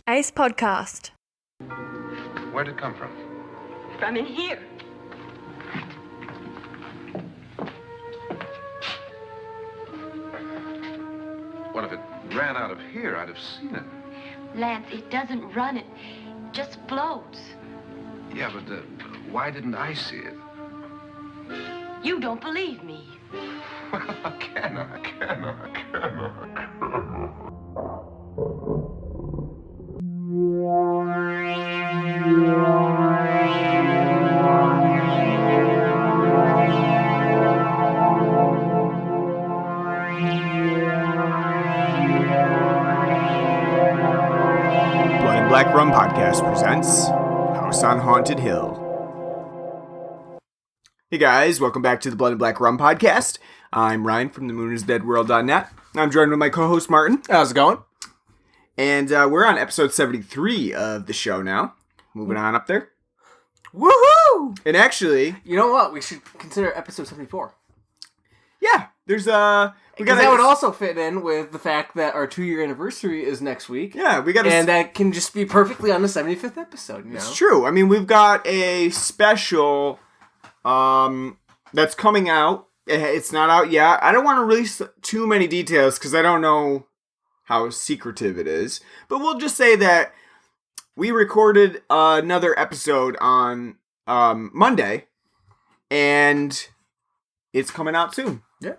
Ace Podcast. Where'd it come from? From in here. What if it ran out of here? I'd have seen it. Lance, it doesn't run, it just floats. Yeah, but why didn't I see it? You don't believe me. Well, can I? Blood and Black Rum Podcast presents House on Haunted Hill. Hey guys, welcome back to the Blood and Black Rum Podcast. I'm Ryan from themooninsdeadworld.net. I'm joined with my co-host Martin. How's it going? And we're on episode 73 of the show now. Moving on up there. Woohoo! And actually, You know what? We should consider episode 74. yeah, there's Because that would also fit in with the fact that our 2-year anniversary is next week. Yeah, we got and that can just be perfectly on the 75th episode, you know? It's true. I mean, we've got a special that's coming out. It's not out yet. I don't want to release too many details because I don't know how secretive it is. But we'll just say that we recorded another episode on Monday, and it's coming out soon. Yeah.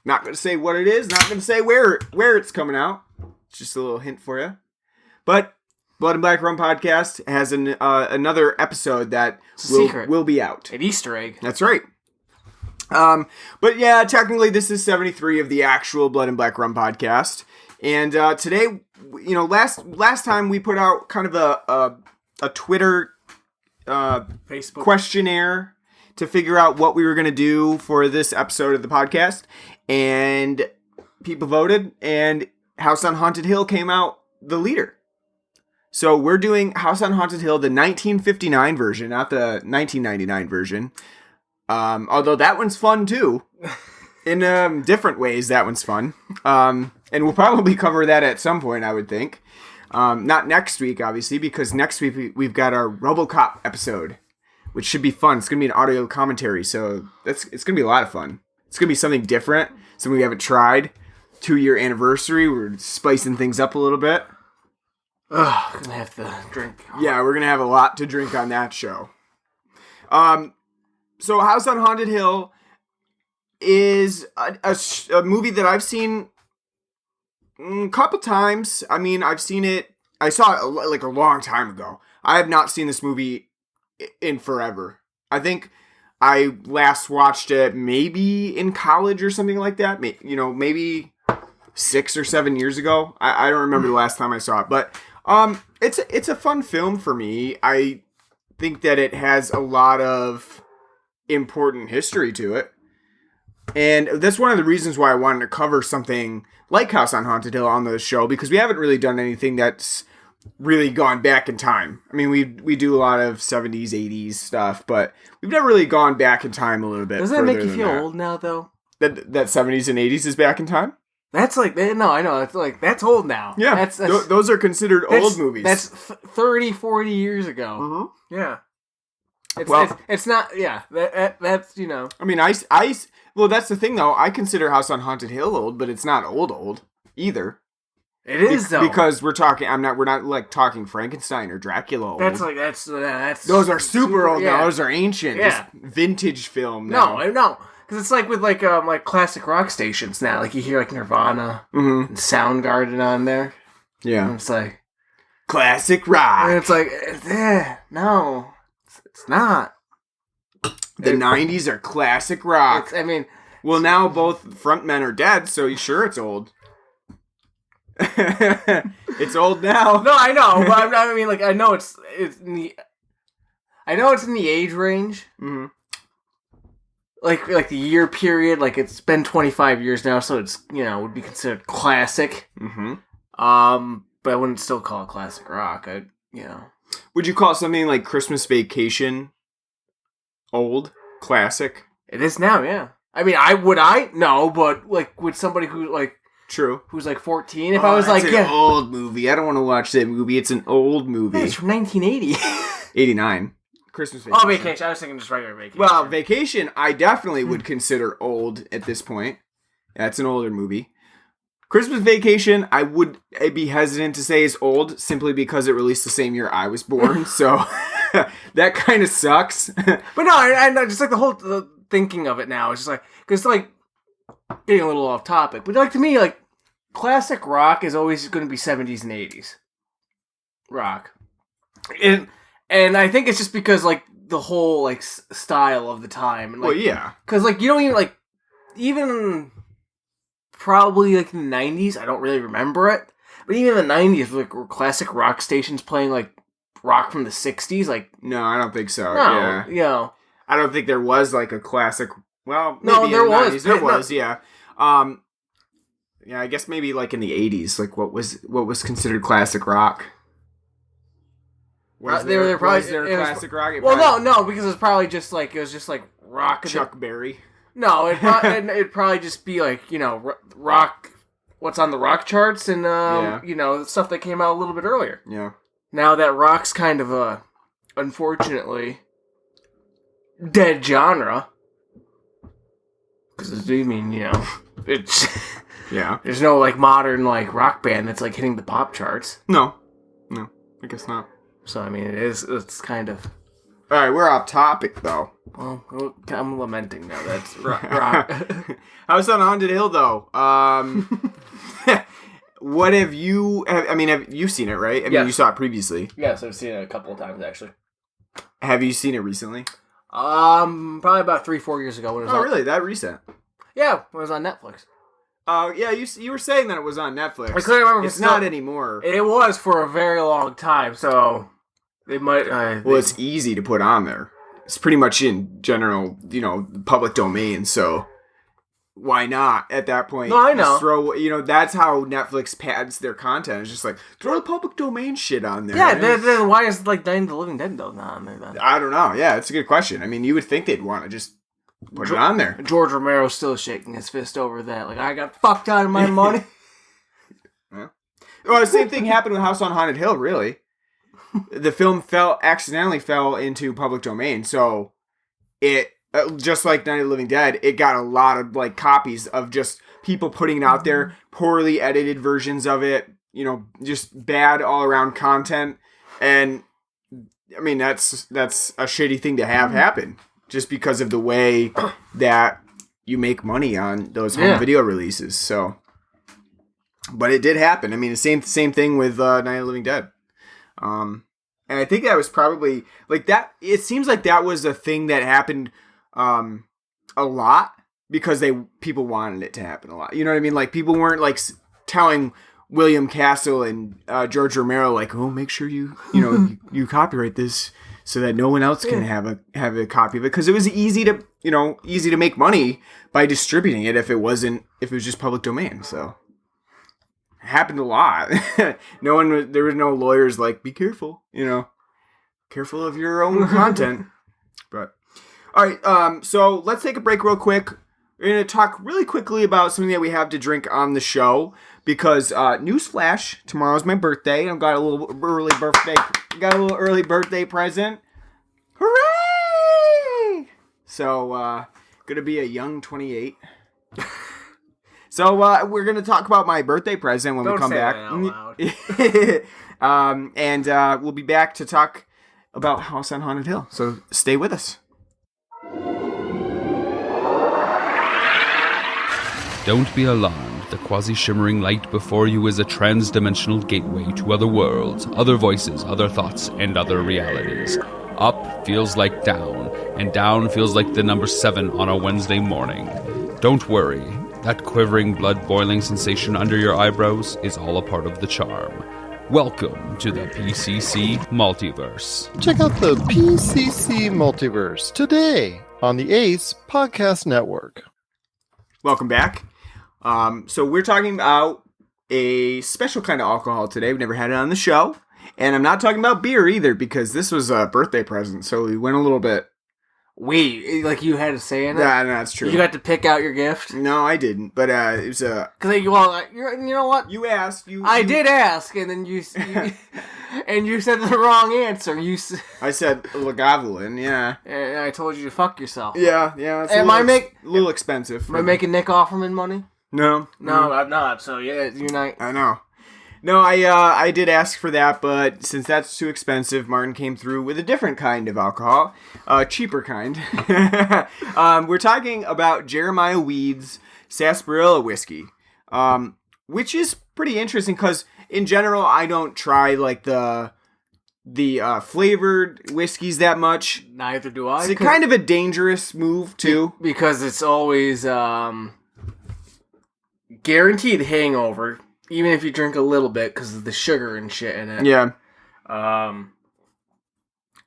Not going to say what it is. Not going to say where it's coming out. It's just a little hint for you. But Blood and Black Rum Podcast has another episode that will be out. An Easter egg. That's right. But yeah, technically this is 73 of the actual Blood and Black Rum Podcast. And today, you know, last time we put out kind of a Twitter Facebook questionnaire to figure out what we were going to do for this episode of the podcast. And people voted, and House on Haunted Hill came out the leader. So we're doing House on Haunted Hill, the 1959 version, not the 1999 version. Although that one's fun too. In different ways, that one's fun. And we'll probably cover that at some point, I would think. Not next week, obviously, because next week we've got our RoboCop episode, which should be fun. It's going to be an audio commentary, so it's going to be a lot of fun. It's going to be something different, something we haven't tried. 2-year anniversary, we're spicing things up a little bit. Ugh, gonna have to drink. Yeah, we're going to have a lot to drink on that show. So House on Haunted Hill is a movie that I've seen a couple times. I mean, I've seen it. I saw it like a long time ago. I have not seen this movie in forever. I think I last watched it maybe in college or something like that. Maybe 6 or 7 years ago. I don't remember the last time I saw it, but it's a fun film for me. I think that it has a lot of important history to it. And that's one of the reasons why I wanted to cover something like House on Haunted Hill on the show, because we haven't really done anything that's really gone back in time. I mean, we do a lot of 70s, 80s stuff, but we've never really gone back in time a little bit. Doesn't that make you feel old now, though? That 70s and 80s is back in time? That's like, no, I know. That's old now. Yeah, those are considered old movies. That's 30, 40 years ago. Mm-hmm. Yeah. It's not, yeah, that's, you know. I mean, well, that's the thing, though. I consider House on Haunted Hill old, but it's not old either. It is, though. Because we're not like talking Frankenstein or Dracula old. That's those are super old now. Yeah. Those are ancient. Yeah. Just vintage film now. No. Because it's like with like classic rock stations now. Like you hear like Nirvana and Soundgarden on there. Yeah. And it's like classic rock. And it's like, no, it's not. The 90s are classic rock. Well, now both frontmen are dead, so sure it's old. It's old now. No, I know, but I mean, like, I know it's in the age range. Mm-hmm. Like the year period, like it's been 25 years now, so it's, you know, would be considered classic. Mm-hmm. But I wouldn't still call it classic rock. Would you call something like Christmas Vacation old? Classic? It is now, yeah. I mean, no, but like with somebody who like True. who's like 14. If I was like, it's an old movie. I don't want to watch that movie. It's an old movie. It's from 1980. 89. Christmas Vacation. Oh, Vacation. I was thinking just regular Vacation. Well, Vacation, I definitely would consider old at this point. That's an older movie. Christmas Vacation, I'd be hesitant to say is old simply because it released the same year I was born. So that kind of sucks. But no, I just like the thinking of it now. It's just like, because like, getting a little off topic, but like to me, like, classic rock is always going to be 70s and 80s rock. And I think it's just because, like, the whole, like, style of the time. And, like, well, yeah. Because, like, you don't even, like, even probably, like, in the 90s, I don't really remember it. But even in the 90s, like, were classic rock stations playing, like, rock from the 60s, like... No, I don't think so. No, Yeah. you know. I don't think there was, like, a classic... Well, maybe No, there in the was. 90s. There was, yeah. Yeah, I guess maybe, like, in the 80s, like, what was considered classic rock? Was there classic rock? No, because it was probably just like rock. Chuck Berry. No, it'd probably just be like, you know, rock. What's on the rock charts and you know, stuff that came out a little bit earlier. Yeah. Now that rock's kind of unfortunately dead genre. Because I mean, you know, it's yeah. There's no like modern like rock band that's like hitting the pop charts. No, I guess not. So, I mean, it's kind of... All right, we're off topic, though. Well, I'm lamenting now. That's rock. House on Haunted Hill, though? What have you... have you seen it, right? I mean, you saw it previously. Yes, I've seen it a couple of times, actually. Have you seen it recently? Probably about 3-4 years ago. When it was really? That recent? Yeah, when it was on Netflix. Yeah, you were saying that it was on Netflix. I couldn't remember. It's not anymore. It was for a very long time, so they might. Well, it's easy to put on there. It's pretty much in general, you know, public domain. So why not at that point? No, I know. Just throw, you know, that's how Netflix pads their content. It's just like throw the public domain shit on there. Yeah, then why is like Night of the Living Dead though not on there? Then? I don't know. Yeah, it's a good question. I mean, you would think they'd want to just put it on there. George Romero's still shaking his fist over that. Like, I got fucked out of my money. Yeah. Well, the same thing happened with House on Haunted Hill, really. The film accidentally fell into public domain, so it, just like Night of the Living Dead, it got a lot of, like, copies of just people putting it out there, poorly edited versions of it, you know, just bad all-around content, and, I mean, that's a shitty thing to have happen. Just because of the way that you make money on those home video releases, so. But it did happen. I mean, the same thing with Night of the Living Dead, and I think that was probably like that. It seems like that was a thing that happened a lot because people wanted it to happen a lot. You know what I mean? Like people weren't like telling William Castle and George Romero like, oh, make sure you you copyright this. So that no one else can have a copy of it, because it was easy to make money by distributing it if it was just public domain. So it happened a lot. There were no lawyers like, be careful, careful of your own content. But all right, so let's take a break real quick. We're gonna talk really quickly about something that we have to drink on the show because newsflash, tomorrow's my birthday. I've got a little early birthday present. Hooray! So gonna be a young 28. So we're gonna talk about my birthday present when we come back. That out loud. And we'll be back to talk about House on Haunted Hill. So stay with us. Don't be alarmed. The quasi-shimmering light before you is a trans-dimensional gateway to other worlds, other voices, other thoughts, and other realities. Up feels like down, and down feels like the number 7 on a Wednesday morning. Don't worry. That quivering, blood-boiling sensation under your eyebrows is all a part of the charm. Welcome to the PCC Multiverse. Check out the PCC Multiverse today on the ACE Podcast Network. Welcome back. So we're talking about a special kind of alcohol today. We've never had it on the show. And I'm not talking about beer either because this was a birthday present. So we went a little bit Wait, like you had a say in it? Yeah, no, that's true. You got to pick out your gift? No, I didn't. But it was a. You know what? You asked. I did ask, and then you and you said the wrong answer. I said Lagavulin, yeah. And I told you to fuck yourself. Yeah. It's Am a little expensive. Am I making Nick Offerman money? No. No, I'm not. So yeah, you're not. I know. No, I did ask for that, but since that's too expensive, Martin came through with a different kind of alcohol, cheaper kind. We're talking about Jeremiah Weed's Sarsaparilla Whiskey, which is pretty interesting because in general I don't try like the flavored whiskeys that much. Neither do I. It's kind of a dangerous move too, because it's always guaranteed hangover. Even if you drink a little bit because of the sugar and shit in it. Yeah.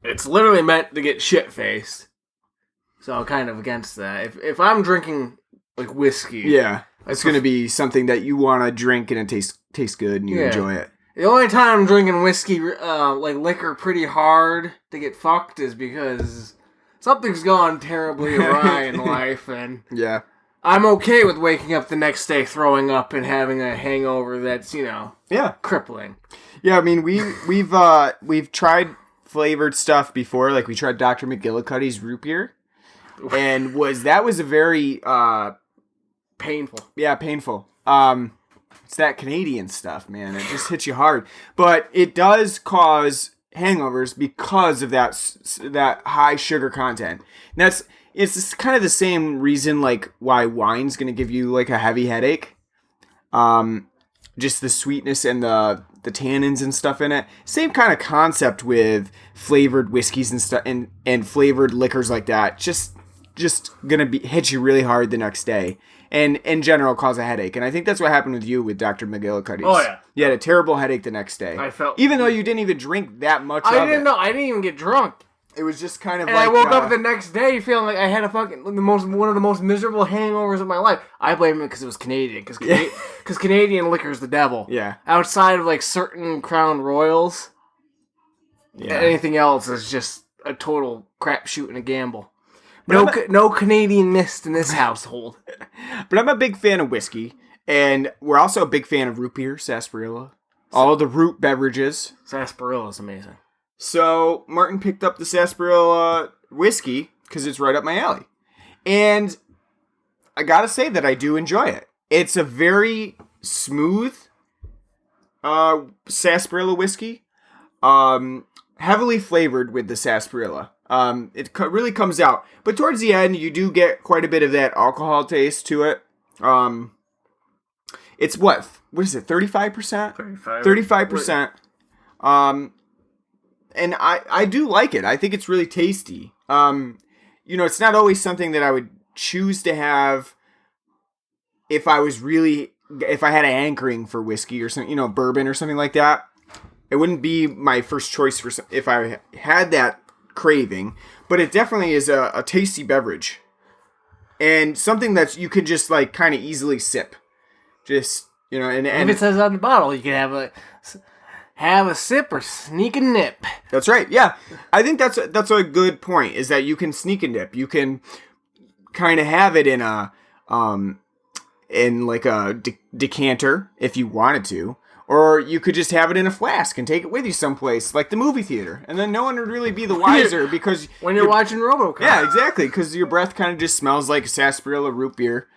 It's literally meant to get shit-faced. So I'm kind of against that. If I'm drinking, like, whiskey... Yeah. It's going to be something that you want to drink and it tastes good and you enjoy it. The only time I'm drinking whiskey, like liquor pretty hard to get fucked is because something's gone terribly awry in life and... Yeah. I'm okay with waking up the next day throwing up and having a hangover that's, crippling. Yeah, I mean, we've tried flavored stuff before. Like, we tried Dr. McGillicuddy's root beer. And that was a very... painful. Yeah, painful. It's that Canadian stuff, man. It just hits you hard. But it does cause hangovers because of that high sugar content. And it's kind of the same reason, like, why wine's going to give you, like, a heavy headache. Just the sweetness and the tannins and stuff in it. Same kind of concept with flavored whiskeys and stuff and flavored liquors like that. Just going to hit you really hard the next day. And in general, cause a headache. And I think that's what happened with you with Dr. McGillicuddy's. Oh, yeah. You had a terrible headache the next day. Even though you didn't even drink that much of it. I didn't know. I didn't even get drunk. It was just kind of and I woke up the next day feeling like I had one of the most miserable hangovers of my life. I blame it because it was Canadian. Because Canadian liquor is the devil. Yeah. Outside of like certain Crown Royals, anything else is just a total crapshoot and a gamble. No Canadian mist in this household. But I'm a big fan of whiskey. And we're also a big fan of root beer, sarsaparilla. All the root beverages. Sarsaparilla is amazing. So Martin picked up the Sarsaparilla whiskey because it's right up my alley. And I gotta say that I do enjoy it. It's a very smooth sarsaparilla whiskey. Heavily flavored with the sarsaparilla. It really comes out. But towards the end, you do get quite a bit of that alcohol taste to it. It's what is it, 35%? 35%. And I do like it. I think it's really tasty. It's not always something that I would choose to have if I had an hankering for whiskey or something, bourbon or something like that. It wouldn't be my first choice if I had that craving, but it definitely is a tasty beverage and something that you could just like kind of easily sip. Just, and if it says on the bottle, you can have a sip or sneak a nip. That's right. Yeah. I think that's a good point, is that you can sneak a nip. You can kind of have it in a decanter if you wanted to, or you could just have it in a flask and take it with you someplace like the movie theater. And then no one would really be the wiser because when you're watching RoboCop. Yeah, exactly. Because your breath kind of just smells like sarsaparilla root beer.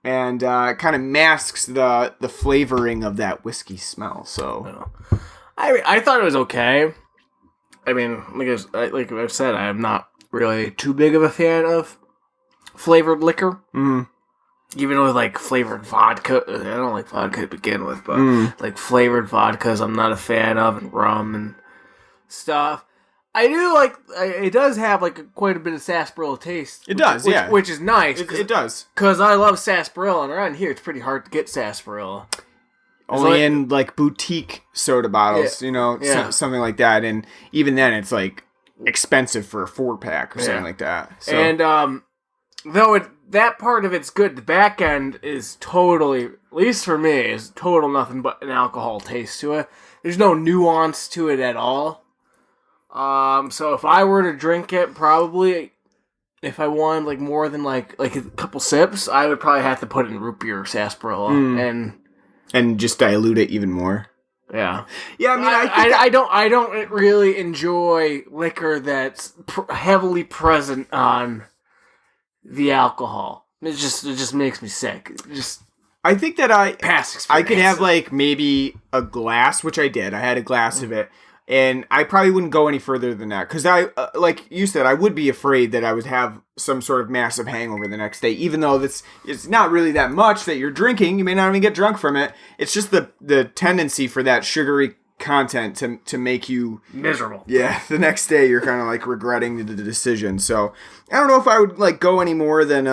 And kind of masks the flavoring of that whiskey smell. So, I thought it was okay. I mean, like I've said, I'm not really too big of a fan of flavored liquor. Mm. Even with like flavored vodka, I don't like vodka to begin with, but like flavored vodkas, I'm not a fan of, and rum and stuff. I do like it. Does have like quite a bit of sarsaparilla taste. It does, which is nice. It does, because I love sarsaparilla, and around here it's pretty hard to get sarsaparilla. Only in like boutique soda bottles, something like that, and even then it's like expensive for a 4-pack or something like that. So. And though that part of it's good, the back end is totally, at least for me, is total nothing but an alcohol taste to it. There's no nuance to it at all. So if I were to drink it, probably if I wanted like more than like a couple sips, I would probably have to put it in root beer or sarsaparilla and just dilute it even more. Yeah. Yeah, I mean, I don't really enjoy liquor that's heavily present on the alcohol. It just makes me sick. I think that past experience. I could have like maybe a glass, which I did. I had a glass of it, and I probably wouldn't go any further than that because I, like you said, I would be afraid that I would have some sort of massive hangover the next day. Even though it's not really that much that you're drinking, you may not even get drunk from it. It's just the tendency for that sugary content to make you miserable. Yeah, the next day you're kind of like regretting the decision. So I don't know if I would like go any more than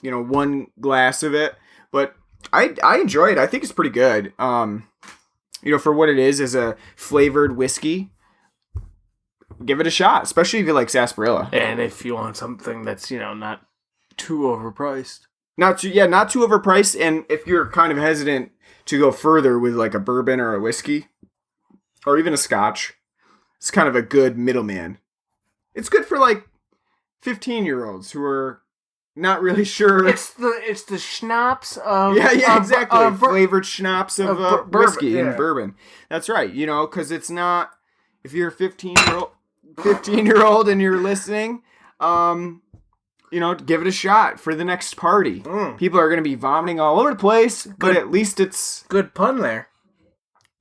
one glass of it, but I enjoy it. I think it's pretty good. For what it is as a flavored whiskey, give it a shot, especially if you like sarsaparilla. And if you want something that's not too overpriced. Not too overpriced, and if you're kind of hesitant to go further with like a bourbon or a whiskey, or even a scotch, it's kind of a good middleman. It's good for like 15-year-olds who are not really sure. It's the schnapps of exactly flavored schnapps of whiskey bourbon, and bourbon. That's right. Because it's not, if you're a 15-year-old and you're listening, give it a shot for the next party. People are going to be vomiting all over the place, but at least it's good pun there.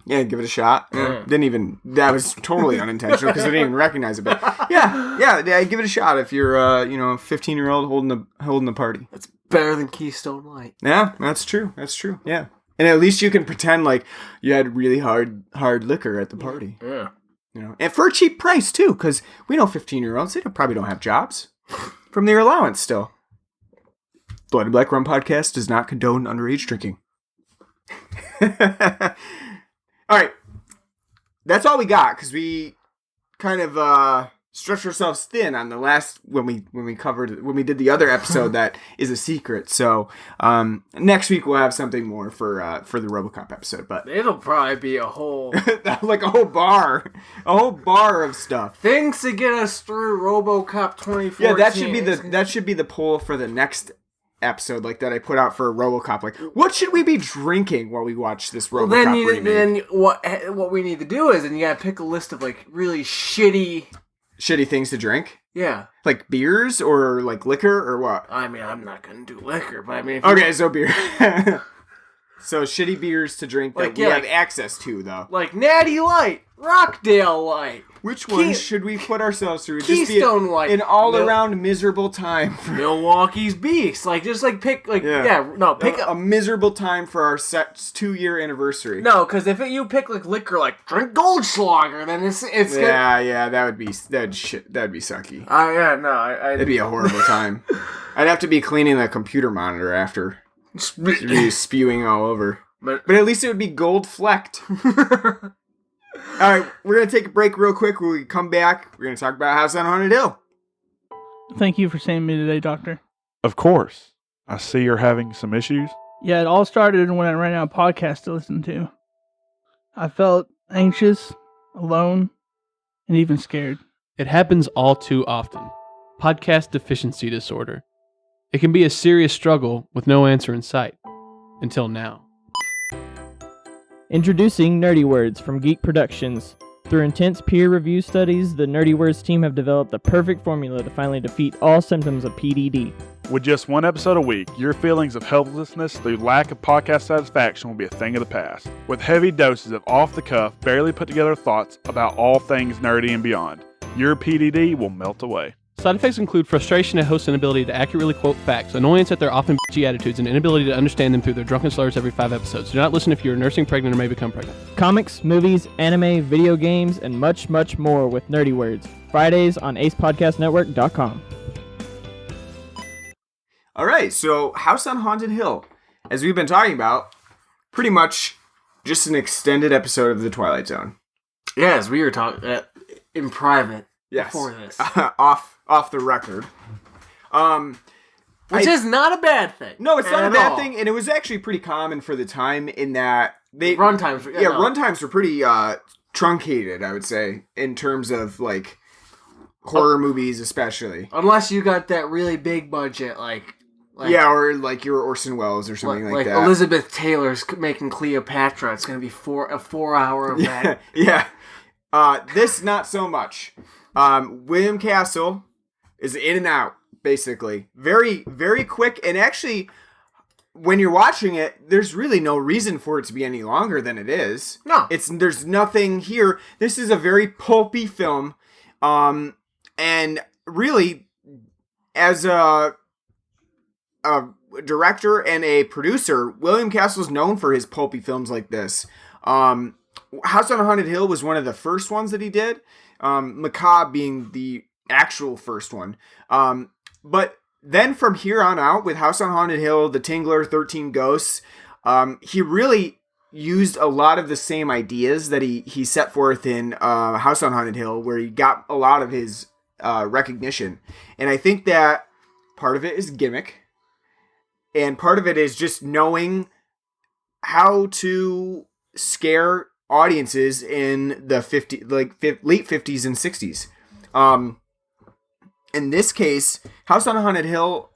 Yeah, give it a shot. That was totally unintentional because I didn't even recognize it. But yeah, give it a shot if you're a 15-year-old holding the party. It's better than Keystone Light. Yeah, that's true. Yeah, and at least you can pretend like you had really hard liquor at the party. Yeah, and for a cheap price too, because we know 15-year-olds they probably don't have jobs from their allowance still. Blood and Black Rum Podcast does not condone underage drinking. All right, that's all we got because we kind of stretched ourselves thin on the last when we did the other episode that is a secret. So next week we'll have something more for the RoboCop episode, but it'll probably be a whole like a whole bar of stuff. Things to get us through RoboCop 2014. Yeah, that should be the poll for the next episode like that I put out for RoboCop. Like, what should we be drinking while we watch this RoboCop remake? Then what we need to do is, and you gotta pick a list of like really shitty things to drink. Yeah, like beers or like liquor or what? I mean, I'm not gonna do liquor, but I mean, so beer. So shitty beers to drink that we have access to, though. Like Natty Light, Rockdale Light. Which one should we put ourselves through? Keystone Light. An all-around miserable time. Milwaukee's Beast. Pick a miserable time for our set's 2-year anniversary. No, because if you pick like liquor, like drink Goldschlager, then it's that'd be sucky. It'd be a horrible time. I'd have to be cleaning the computer monitor after. It'd be spewing all over. But at least it would be gold flecked. All right, we're going to take a break real quick. When we come back, we're going to talk about House on Haunted Hill. Thank you for seeing me today, Doctor. Of course. I see you're having some issues. Yeah, it all started when I ran out of podcasts to listen to. I felt anxious, alone, and even scared. It happens all too often. Podcast deficiency disorder. It can be a serious struggle with no answer in sight. Until now. Introducing Nerdy Words from Geek Productions. Through intense peer review studies, the Nerdy Words team have developed the perfect formula to finally defeat all symptoms of PDD. With just one episode a week, your feelings of helplessness through lack of podcast satisfaction will be a thing of the past. With heavy doses of off-the-cuff, barely put-together thoughts about all things nerdy and beyond, your PDD will melt away. Side effects include frustration at hosts' inability to accurately quote facts, annoyance at their often bitchy attitudes, and inability to understand them through their drunken slurs every 5 episodes. Do not listen if you are nursing, pregnant, or may become pregnant. Comics, movies, anime, video games, and much, much more with Nerdy Words. Fridays on acepodcastnetwork.com. All right, so House on Haunted Hill, as we've been talking about, pretty much just an extended episode of The Twilight Zone. Yeah, as we were talking in private before this. Off the record. Which is not a bad thing. No, it's not a bad thing, and it was actually pretty common for the time in that runtimes. Runtimes were pretty truncated, I would say, in terms of like horror movies especially. Unless you got that really big budget, like or like your Orson Welles or something like that. Elizabeth Taylor's making Cleopatra. It's going to be a 4-hour event. Yeah. This, not so much. William Castle is in and out, basically. Very, very quick. And actually, when you're watching it, there's really no reason for it to be any longer than it is. No. There's nothing here. This is a very pulpy film. And really, as a director and a producer, William Castle's known for his pulpy films like this. House on Haunted Hill was one of the first ones that he did. Macabre being the actual first one. But then from here on out, with House on Haunted Hill, The Tingler, 13 Ghosts, he really used a lot of the same ideas that he set forth in House on Haunted Hill, where he got a lot of his recognition. And I think that part of it is gimmick, and part of it is just knowing how to scare audiences in the late 50s and 60s. In this case, House on Haunted Hill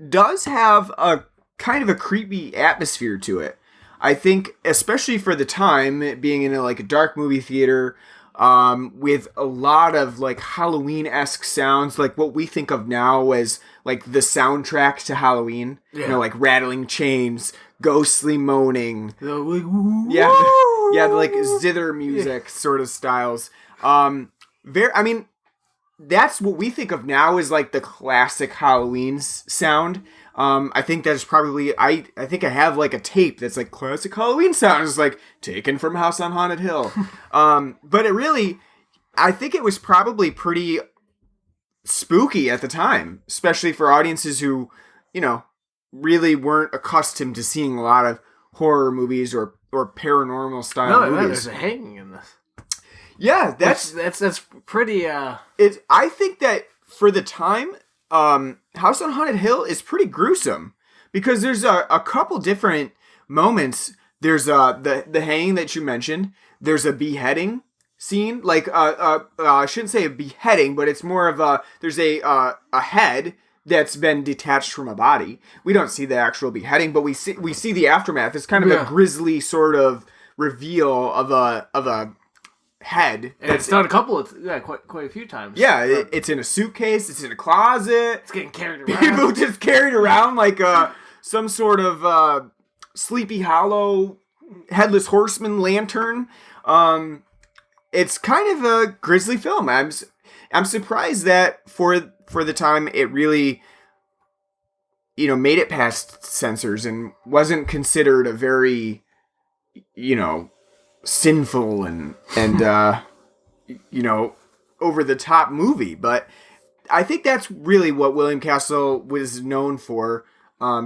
does have a kind of a creepy atmosphere to it. I think, especially for the time, it being in a dark movie theater, with a lot of Halloween-esque sounds, like what we think of now as the soundtrack to Halloween. Yeah. You know, rattling chains, ghostly moaning. The zither music sort of styles. That's what we think of now as the classic Halloween sound. I think that's probably, I think I have a tape that's classic Halloween sound. It's taken from House on Haunted Hill. But it really, I think it was probably pretty spooky at the time, especially for audiences who, really weren't accustomed to seeing a lot of horror movies or paranormal style movies. No, there's a hanging in this. Yeah, that's pretty. I think that for the time, House on Haunted Hill is pretty gruesome because there's a couple different moments. There's the hanging that you mentioned. There's a beheading scene, I shouldn't say a beheading, but it's more of there's a head that's been detached from a body. We don't see the actual beheading, but we see the aftermath. It's kind of a grisly sort of reveal of a head. And it's done quite a few times. Yeah, it's in a suitcase. It's in a closet. It's getting carried around. People just carried around like some sort of Sleepy Hollow headless horseman lantern. It's kind of a grisly film. I'm surprised that for the time it really, made it past censors and wasn't considered a very, sinful and over the top movie. But I think that's really what William Castle was known for,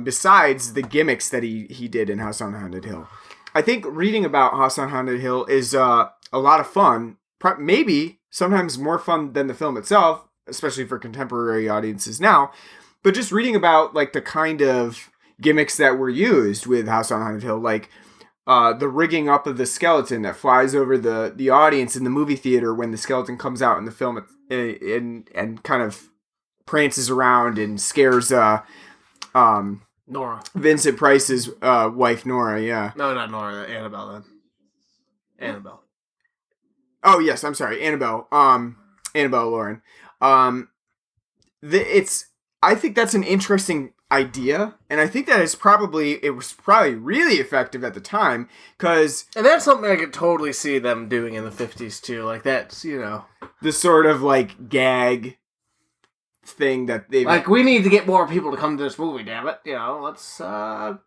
besides the gimmicks that he did in House on Haunted Hill. I think reading about House on Haunted Hill is a lot of fun, maybe sometimes more fun than the film itself, especially for contemporary audiences now. But just reading about the kind of gimmicks that were used with House on Haunted Hill, the rigging up of the skeleton that flies over the audience in the movie theater when the skeleton comes out in the film and kind of prances around and scares Nora. Vincent Price's wife, Nora, yeah. No, not Nora. Annabelle, then. Annabelle. Oh, yes, I'm sorry. Annabelle. Annabelle Lauren. I think that's an interesting idea, and I think that it was probably really effective at the time, because... And that's something I could totally see them doing in the 50s, too. That's, the sort of, gag thing that they... we need to get more people to come to this movie, damn it. Let's, Well,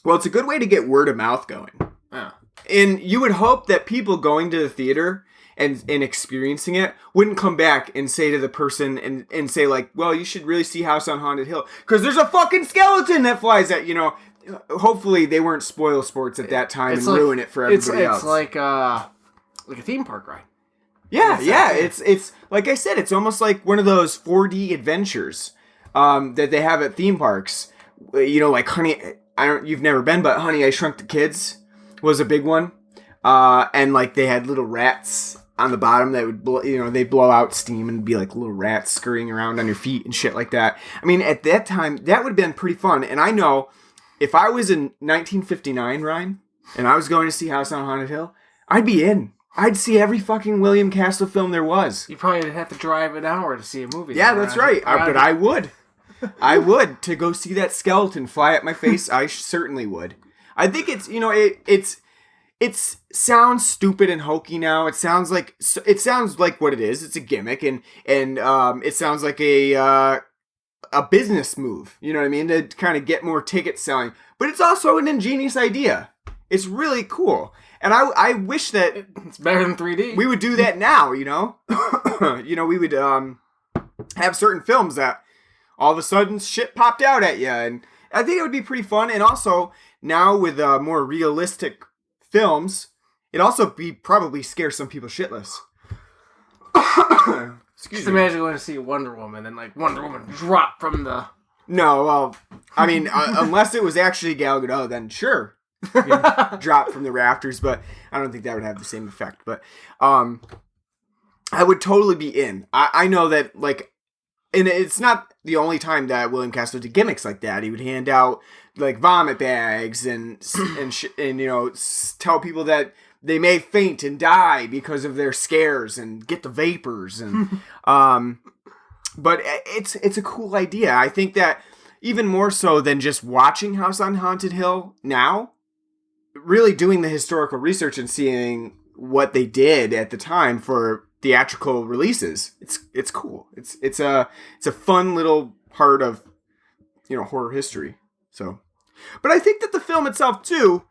it's a good way to get word of mouth going. Yeah. And you would hope that people going to the theater and experiencing it wouldn't come back and say to the person and say well, you should really see House on Haunted Hill because there's a fucking skeleton that flies at, hopefully they weren't spoil sports at that time and ruin it for everybody else. It's like a theme park ride. Yeah. It's like I said, it's almost like one of those 4D adventures that they have at theme parks. You've never been, but Honey, I Shrunk the Kids was a big one. And like they had little rats on the bottom that would blow, they blow out steam and be like little rats scurrying around on your feet and shit like that. I mean, at that time, that would have been pretty fun. And I know if I was in 1959, Ryan, and I was going to see House on Haunted Hill, I'd be in. I'd see every fucking William Castle film there was. You probably would have to drive an hour to see a movie. Yeah, that's right. But I would. I would. To go see that skeleton fly at my face, I certainly would. I think it's, it sounds stupid and hokey now. It sounds like what it is. It's a gimmick, and it sounds like a business move. You know what I mean? To kind of get more tickets selling. But it's also an ingenious idea. It's really cool. And I wish that it's better than 3D. We would do that now, we would have certain films that all of a sudden shit popped out at you, and I think it would be pretty fun. And also now with more realistic films, it'd also probably scare some people shitless. Just imagine going to see Wonder Woman and like Wonder Woman drop from the. No, well, I mean, unless it was actually Gal Gadot, then sure. Drop from the rafters, but I don't think that would have the same effect. But I would totally be in. I know that, like, and it's not the only time that William Castle did gimmicks like that. He would hand out like vomit bags and tell people that they may faint and die because of their scares and get the vapors and but it's a cool idea. I think that even more so than just watching House on Haunted Hill now, really doing the historical research and seeing what they did at the time for theatrical releases, it's cool. It's a fun little part of horror history. So, but I think that the film itself too,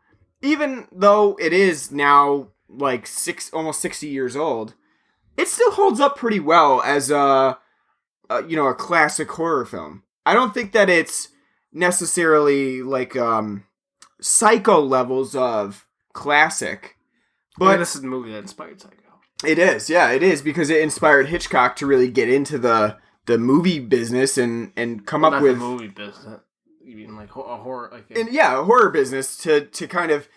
even though it is now like almost 60 years old, it still holds up pretty well as a classic horror film. I don't think that it's necessarily like Psycho levels of classic, but this is the movie that inspired Psycho. It is, yeah, it is, because it inspired Hitchcock to really get into the movie business and come up with the movie business. You mean like a horror, a horror business to kind of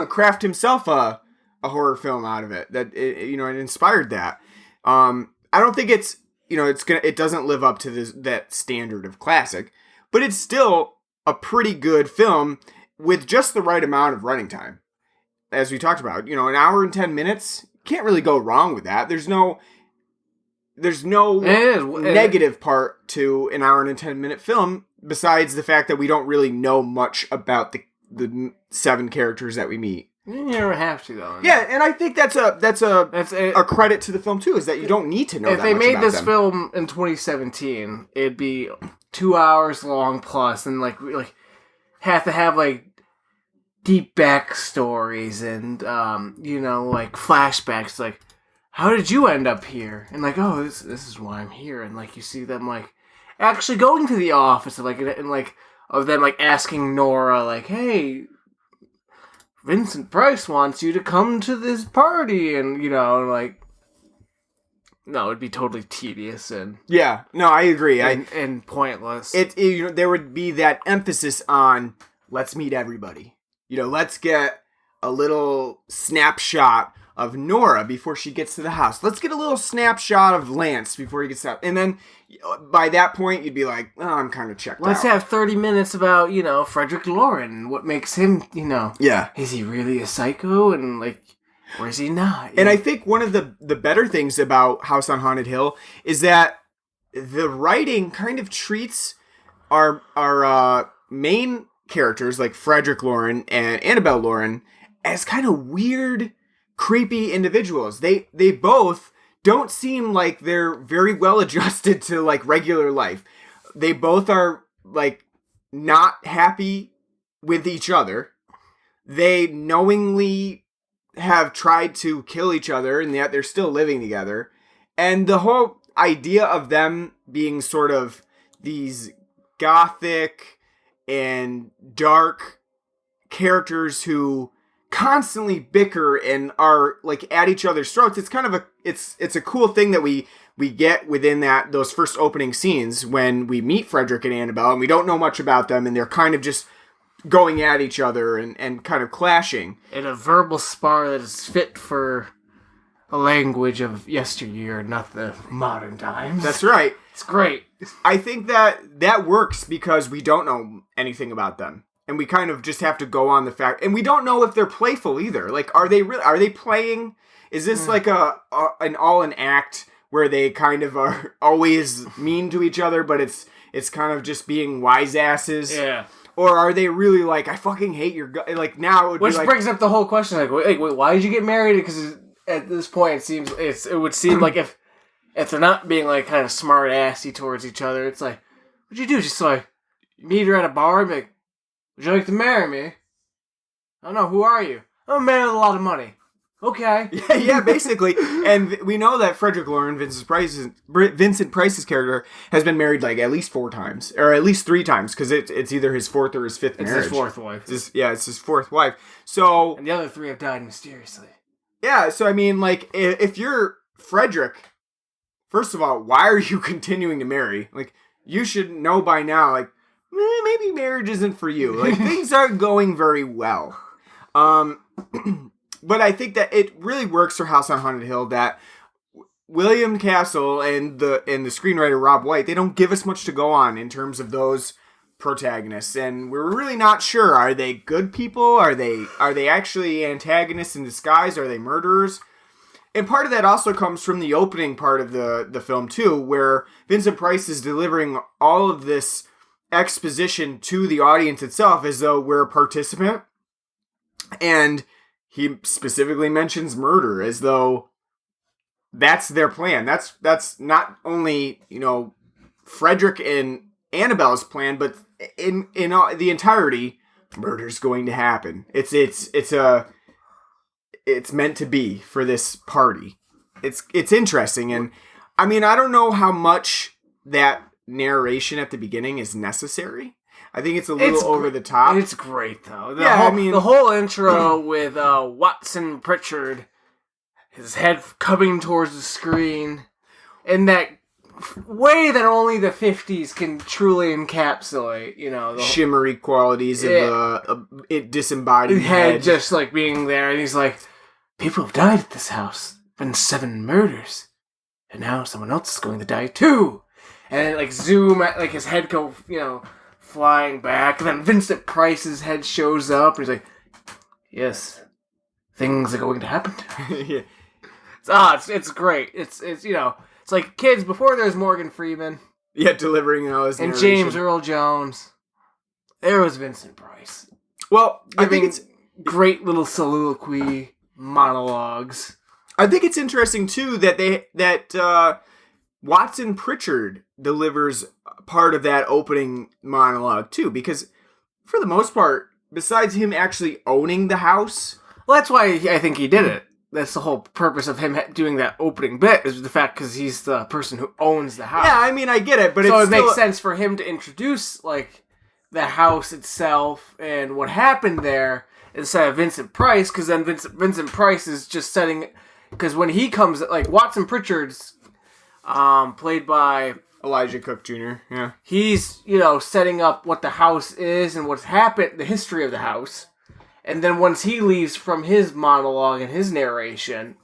craft himself a horror film out of it. That it inspired that. I don't think it's it doesn't live up to that standard of classic, but it's still a pretty good film with just the right amount of running time. As we talked about, an hour and 10 minutes, can't really go wrong with that. There's no negative part to an hour and a 10-minute film besides the fact that we don't really know much about the 7 characters that we meet. You never have to, though. Yeah, and I think that's a credit to the film too, is that you don't need to know that much about them. If they made this film in 2017, it'd be 2 hours long plus, and like have to have like deep backstories and like flashbacks, like how did you end up here, and like, oh, this is why I'm here, and like you see them like actually going to the office and of them like asking Nora like, hey, Vincent Price wants you to come to this party, and like, no, it'd be totally tedious and yeah, no, I agree, and pointless. There would be that emphasis on let's meet everybody. Let's get a little snapshot of Nora before she gets to the house. Let's get a little snapshot of Lance before he gets out. And then by that point, you'd be like, oh, I'm kind of checked out. Let's have 30 minutes about, Frederick Lauren. What makes him, Yeah. Is he really a psycho? And, like, or is he not? And I think one of the better things about House on Haunted Hill is that the writing kind of treats our main characters, like Frederick Lauren and Annabelle Lauren, as kind of weird, creepy individuals. They both don't seem like they're very well adjusted to like regular life. They both are like not happy with each other. They knowingly have tried to kill each other, and yet they're still living together. And the whole idea of them being sort of these gothic and dark characters who constantly bicker and are like at each other's throats. It's kind of it's a cool thing that we get within those first opening scenes when we meet Frederick and Annabelle, and we don't know much about them, and they're kind of just going at each other and kind of clashing. In a verbal spar that is fit for a language of yesteryear, not the modern times. That's right. It's great. I think that works because we don't know anything about them. And we kind of just have to go on the fact. And we don't know if they're playful either. Like, are they playing? Is this like an act where they kind of are always mean to each other, but it's kind of just being wise asses? Yeah. Or are they really like, I fucking hate your guy? Like, now it would Which be like... brings up the whole question, like, wait, why did you get married? Because at this point, it would seem like if they're not being, like, kind of smart-assy towards each other, it's like, what'd you do? Just, like, meet her at a bar and be like, would you like to marry me? I don't know, who are you? I'm a man with a lot of money. Okay. Yeah, basically. And we know that Frederick Lauren, Vincent Price's character, has been married like at least 4 times. Or at least 3 times, because it's either his 4th or his 5th marriage. It's his 4th wife. It's his 4th wife. So... And the other 3 have died mysteriously. Yeah, so I mean, like, if you're Frederick, first of all, why are you continuing to marry? Like, you should know by now, like, maybe marriage isn't for you. Like, things aren't going very well. But I think that it really works for House on Haunted Hill that William Castle and the screenwriter Rob White, they don't give us much to go on in terms of those protagonists, and we're really not sure. Are they good people? Are they actually antagonists in disguise? Are they murderers? And part of that also comes from the opening part of the film too, where Vincent Price is delivering all of this exposition to the audience itself as though we're a participant, and he specifically mentions murder as though that's their plan. That's not only, Frederick and Annabelle's plan, but in the entirety, murder's going to happen. It's meant to be for this party. It's interesting, and I mean, I don't know how much that narration at the beginning is necessary. I think it's a little over the top. It's great though. The whole intro with Watson Pritchard, his head coming towards the screen, in that way that only the 50s can truly encapsulate, the shimmery qualities of it disembodied head just like being there, and he's like, people have died at this house. Been 7 murders, and now someone else is going to die too. And like zoom at like his head go, flying back, and then Vincent Price's head shows up, and he's like, yes, things are going to happen. Yeah. It's great. It's like kids before there's Morgan Freeman. Yeah, delivering those and narration. James Earl Jones. There was Vincent Price. Well, I think it's great little soliloquy monologues. I think it's interesting too that Watson Pritchard delivers part of that opening monologue too, because for the most part, besides him actually owning the house, well, that's why I think he did it. That's the whole purpose of him doing that opening bit, is the fact because he's the person who owns the house. Yeah, I mean, I get it, but it makes sense for him to introduce like the house itself and what happened there instead of Vincent Price, because then Vincent Price is just setting, because when he comes, like Watson Pritchard's played by Elijah Cook Jr. Yeah, he's setting up what the house is and what's happened, the history of the house. And then once he leaves from his monologue and his narration,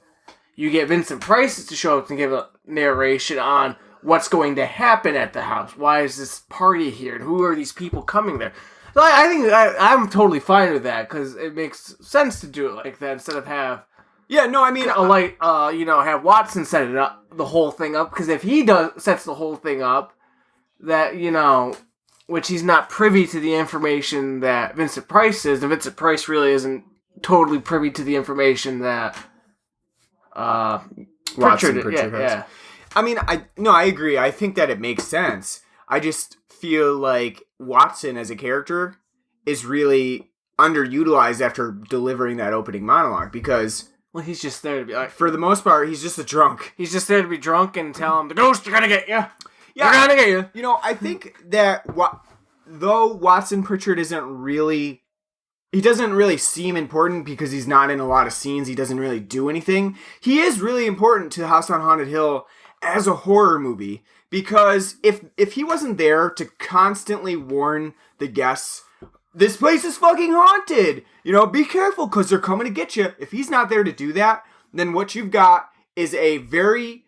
you get Vincent Price to show up and give a narration on what's going to happen at the house. Why is this party here? And who are these people coming there? So I think I'm totally fine with that, because it makes sense to do it like that instead of have... Yeah, no, I mean... have Watson set it up, the whole thing up, because if he sets the whole thing up, that, which he's not privy to the information that Vincent Price is, and Vincent Price really isn't totally privy to the information that Pritchard has. Yeah. I mean, I agree. I think that it makes sense. I just feel like Watson as a character is really underutilized after delivering that opening monologue, because... Well, he's just there to be like... For the most part, he's just a drunk. He's just there to be drunk and tell him, the ghosts are gonna get you. Yeah, they're gonna get you. I think that though Watson Pritchard isn't really... He doesn't really seem important because he's not in a lot of scenes. He doesn't really do anything. He is really important to House on Haunted Hill as a horror movie, because if he wasn't there to constantly warn the guests this place is fucking haunted. You know, be careful because they're coming to get you. If he's not there to do that, then what you've got is a very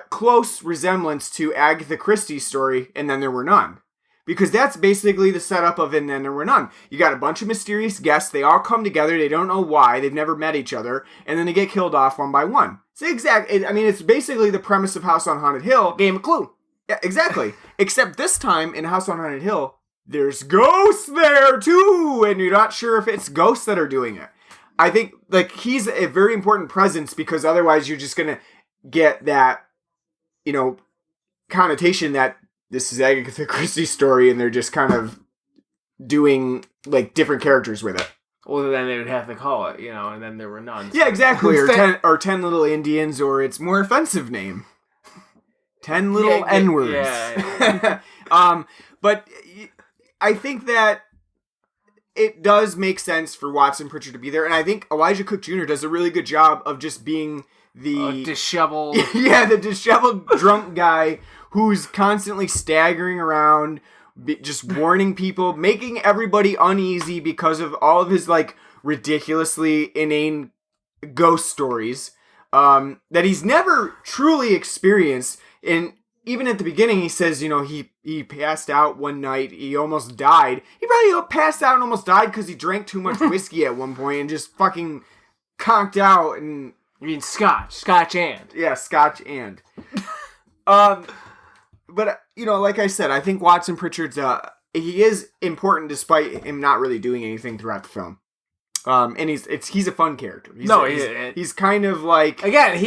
close resemblance to Agatha Christie's story, And Then There Were None. Because that's basically the setup of And Then There Were None. You got a bunch of mysterious guests. They all come together. They don't know why. They've never met each other. And then they get killed off one by one. It's basically the premise of House on Haunted Hill. Game of Clue. Yeah, exactly. Except this time in House on Haunted Hill, there's ghosts there too. And you're not sure if it's ghosts that are doing it. I think like he's a very important presence because otherwise you're just going to get that, you know, connotation that this is Agatha Christie's story and they're just kind of doing like different characters with it. Well, then they would have to call it, you know, And Then There Were None. Yeah, exactly. or 10 Little Indians, or its more offensive name, 10 Little N-words. Yeah. But I think that it does make sense for Watson Pritchard to be there, and I think Elijah Cook Jr. does a really good job of just being the disheveled, the disheveled drunk guy who's constantly staggering around, just warning people, making everybody uneasy because of all of his like ridiculously inane ghost stories that he's never truly experienced. And even at the beginning, he says, you know, he passed out one night. He almost died. He probably passed out and almost died because he drank too much whiskey at one point and just fucking conked out. And you mean Scotch and. Yeah, Scotch and. But, you know, like I said, I think Watson Pritchard's, he is important despite him not really doing anything throughout the film. And he's a fun character. He's kind of like... Again,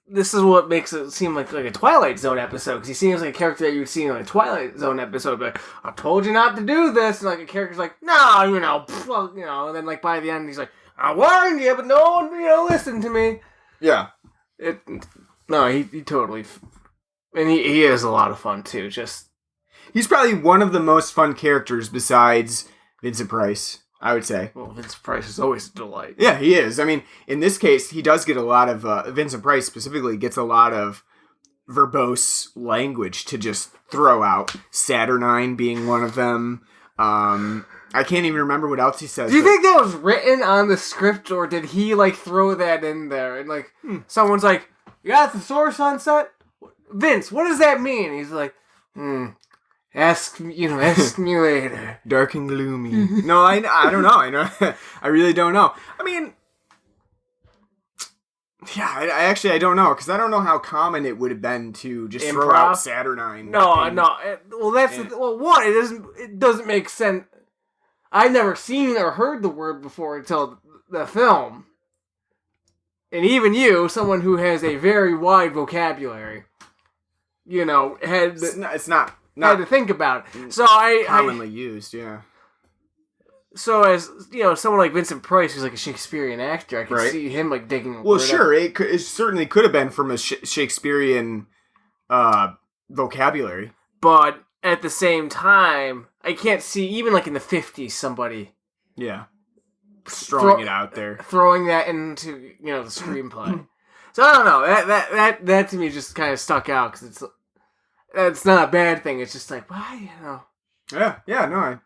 this is what makes it seem like a Twilight Zone episode, because he seems like a character that you would see in a Twilight Zone episode, like, I told you not to do this, and like a character's like, no, you know, and then like by the end he's like, I warned you, but no one, you know, listened to me. Yeah. He totally... And he is a lot of fun, too. He's probably one of the most fun characters besides Vincent Price, I would say. Well, Vincent Price is always a delight. Yeah, he is. I mean, in this case, he does get a lot of... Vincent Price specifically gets a lot of verbose language to just throw out. Saturnine being one of them. I can't even remember what else he says. Do you think that was written on the script, or did he, like, throw that in there? And, like, someone's like, you got the source on set? Vince, what does that mean? He's like, ask me later. Dark and gloomy. No, I don't know. I really don't know. I mean, yeah, I don't know, because I don't know how common it would have been to just throw out Saturnine. No. Well, it doesn't make sense. I've never seen or heard the word before until the film. And even you, someone who has a very wide vocabulary, you know, had to think about it. So commonly used, yeah. So as, you know, someone like Vincent Price, who's like a Shakespearean actor, I can see him like digging. Well, sure, it certainly could have been from a Shakespearean vocabulary, but at the same time, I can't see even like in the 50s somebody, throwing it out there, throwing that into, you know, the screenplay. So I don't know, that to me just kind of stuck out because it's not a bad thing. It's just like, why, you know? Yeah, no.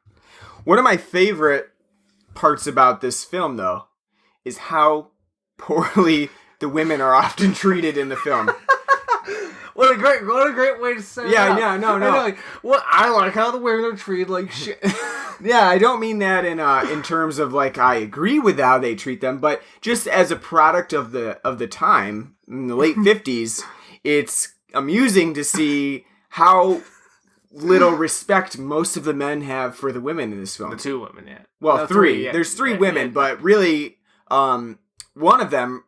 One of my favorite parts about this film, though, is how poorly the women are often treated in the film. What a great way to say it. Yeah, no. Like, I like how the women are treated like shit. Yeah, I don't mean that in terms of like I agree with how they treat them, but just as a product of the time in the late 50s, it's amusing to see how little respect most of the men have for the women in this film. The two women, yeah. Well, no, three. Yeah. There's three women, but really, one of them,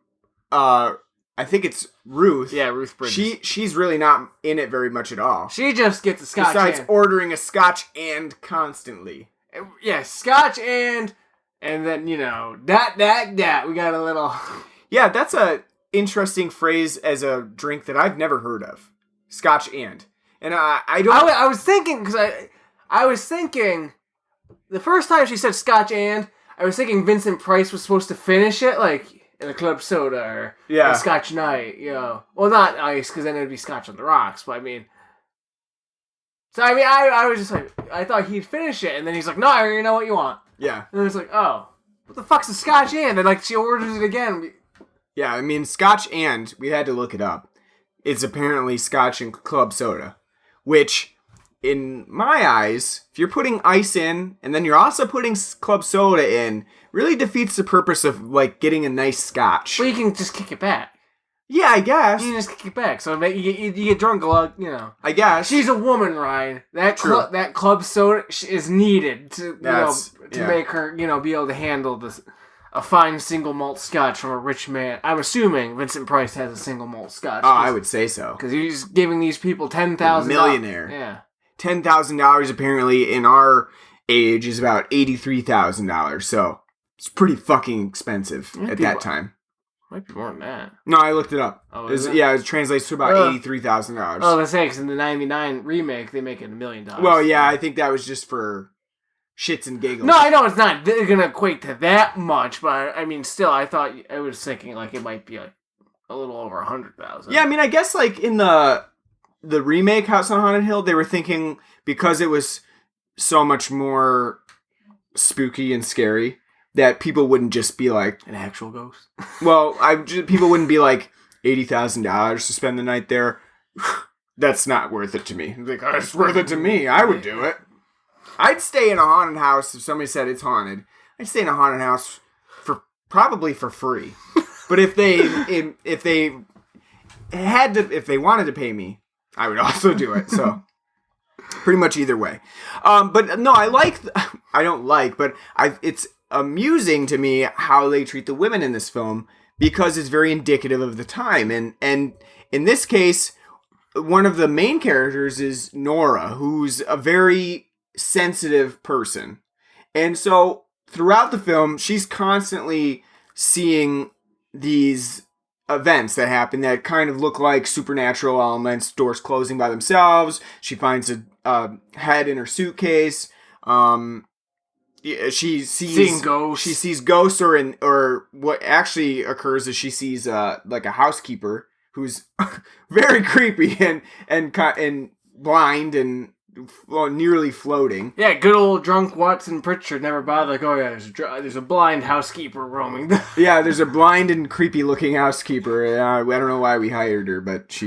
I think it's Ruth. Yeah, Ruth Bridges. She's really not in it very much at all. She just gets a Scotch besides ordering a Scotch and constantly. Yeah, Scotch and then, you know, that. We got a little... Yeah, that's a interesting phrase as a drink that I've never heard of. Scotch and. And I don't... I was thinking, because I was thinking, the first time she said Scotch and, I was thinking Vincent Price was supposed to finish it, like, in a club soda or a Scotch night, you know. Well, not ice, because then it would be Scotch on the rocks, but I mean... So, I mean, I was just like, I thought he'd finish it, and then he's like, no, I already know what you want. Yeah. And I was like, oh, what the fuck's the scotch and? Then, like, she orders it again. Yeah, I mean, scotch and, we had to look it up, it's apparently scotch and club soda, which, in my eyes, if you're putting ice in, and then you're also putting club soda in, really defeats the purpose of, like, getting a nice scotch. Well, you can just kick it back. Yeah, I guess. You can just kick it back. So you get drunk a lot, you know. I guess. She's a woman, Ryan. That club soda is needed to make her, be able to handle a fine single malt scotch from a rich man. I'm assuming Vincent Price has a single malt scotch. Oh, I would say so. Because he's giving these people $10,000. Millionaire. Yeah. $10,000 apparently in our age is about $83,000. So it's pretty fucking expensive at that time. Might be more than that. No, I looked it up. Oh, it translates to about $83,000. Oh, let's say, because in the 99 remake, they make it $1 million. Well, yeah, I think that was just for shits and giggles. No, I know it's not going to equate to that much, but I mean, still, I was thinking like it might be like a little over 100,000. Yeah, I mean, I guess like in the remake House on Haunted Hill, they were thinking because it was so much more spooky and scary that people wouldn't just be like an actual ghost. Well, people wouldn't be like $80,000 to spend the night there. That's not worth it to me. Like, oh, it's worth it to me. I would do it. I'd stay in a haunted house if somebody said it's haunted. I'd stay in a haunted house probably for free. But if they wanted to pay me, I would also do it. So pretty much either way. But no, it's amusing to me how they treat the women in this film because it's very indicative of the time. And in this case, one of the main characters is Nora, who's a very sensitive person. And so throughout the film, she's constantly seeing these events that happen that kind of look like supernatural elements, doors closing by themselves. She finds a head in her suitcase. She sees ghosts. She sees ghosts, or what actually occurs is she sees like a housekeeper who's very creepy and blind and nearly floating. Yeah, good old drunk Watson Pritchard never bothered. Like, oh yeah, there's a blind housekeeper roaming. Yeah, there's a blind and creepy looking housekeeper. I don't know why we hired her, but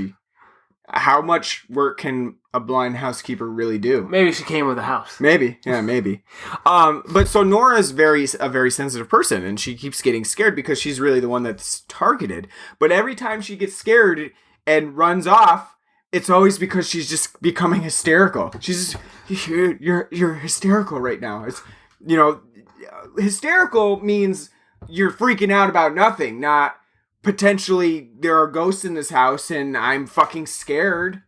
how much work can a blind housekeeper really do? Maybe she came with a house. Maybe. Yeah, maybe. But so Nora's a very sensitive person, and she keeps getting scared because she's really the one that's targeted. But every time she gets scared and runs off, it's always because she's just becoming hysterical. She's just, you're hysterical right now. It's, hysterical means you're freaking out about nothing, not potentially there are ghosts in this house and I'm fucking scared.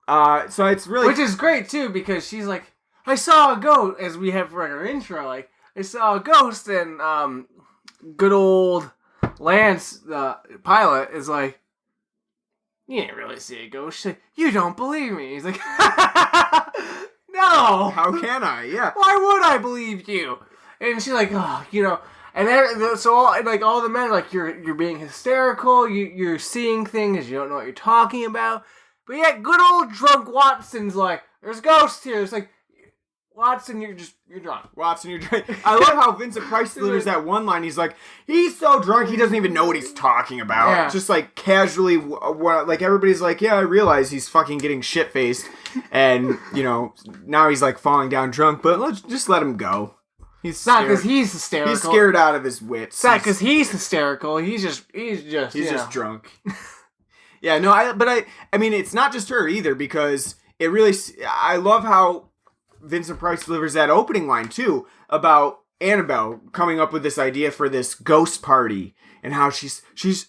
So it's really... Which is great, too, because she's like, I saw a ghost, as we have for our intro, like, I saw a ghost, and good old Lance, the pilot, is like, you didn't really see a ghost. She's like, you don't believe me. He's like, no! How can I? Yeah. Why would I believe you? And she's like, oh, and then, so all the men are like, you're being hysterical, you're seeing things, you don't know what you're talking about. But yet, good old drunk Watson's like, there's ghosts here. It's like, Watson, you're drunk. Watson, you're drunk. I love how Vincent Price delivers that one line. He's like, he's so drunk, he doesn't even know what he's talking about. Yeah. Just like casually, like everybody's like, yeah, I realize he's fucking getting shit-faced. And, now he's like falling down drunk, but let's just let him go. It's not because he's hysterical. He's scared out of his wits. It's not because he's hysterical. He's just drunk. Yeah, no, I mean, it's not just her either, because it really, I love how Vincent Price delivers that opening line too, about Annabelle coming up with this idea for this ghost party, and how she's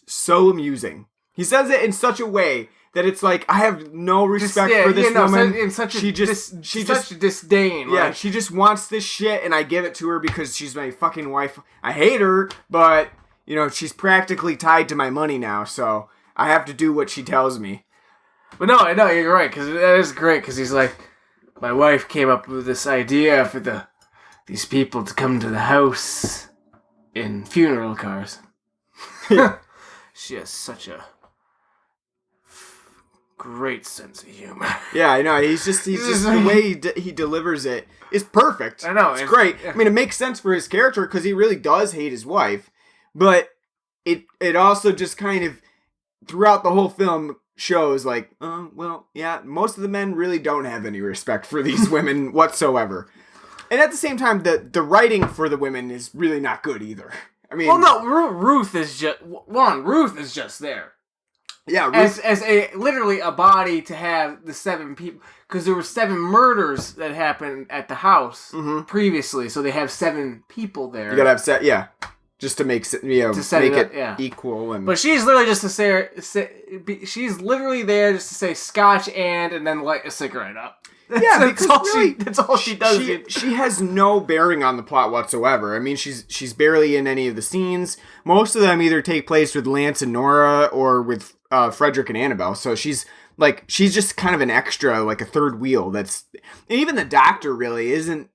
so amusing. He says it in such a way that it's like, I have no respect for this woman. In such such disdain. Yeah, like, she just wants this shit, and I give it to her because she's my fucking wife. I hate her, but, she's practically tied to my money now, so I have to do what she tells me. But no, you're right, because that is great, because he's like, my wife came up with this idea for these people to come to the house in funeral cars. She has such a great sense of humor. Yeah, I know. He's just the way he delivers it is perfect. I know. It's great. I mean, it makes sense for his character because he really does hate his wife, but it also just kind of throughout the whole film shows like, well, yeah, most of the men really don't have any respect for these women whatsoever. And at the same time, the writing for the women is really not good either. I mean, well, no, Ruth is just there. Yeah, Ruth, as a literally a body to have the 7 people, because there were 7 murders that happened at the house previously, so they have 7 people there. You gotta have just to make it equal. And but she's literally just to say she's literally there just to say Scotch and then light a cigarette up. Yeah, because that's all she does. She has no bearing on the plot whatsoever. I mean, she's barely in any of the scenes. Most of them either take place with Lance and Nora or with Frederick and Annabelle. So she's just kind of an extra, like a third wheel. And even the doctor really isn't,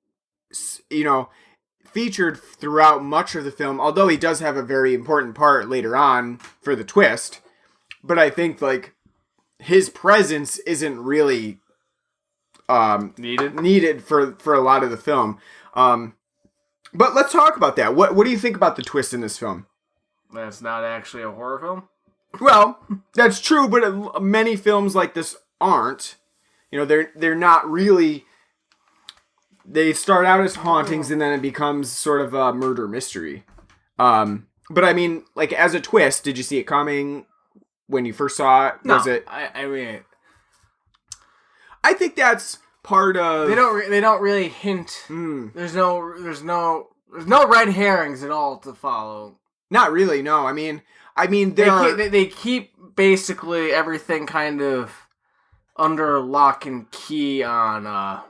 featured throughout much of the film. Although he does have a very important part later on for the twist. But I think his presence isn't really needed for a lot of the film. But let's talk about that. What do you think about the twist in this film? That's not actually a horror film? Well, that's true, but many films like this aren't. They're not really. They start out as hauntings and then it becomes sort of a murder mystery. But I mean, as a twist, did you see it coming when you first saw it? No, Was it? I mean, I think that's part of. They don't really hint. There's no red herrings at all to follow. Not really. No. I mean, they keep basically everything kind of under lock and key on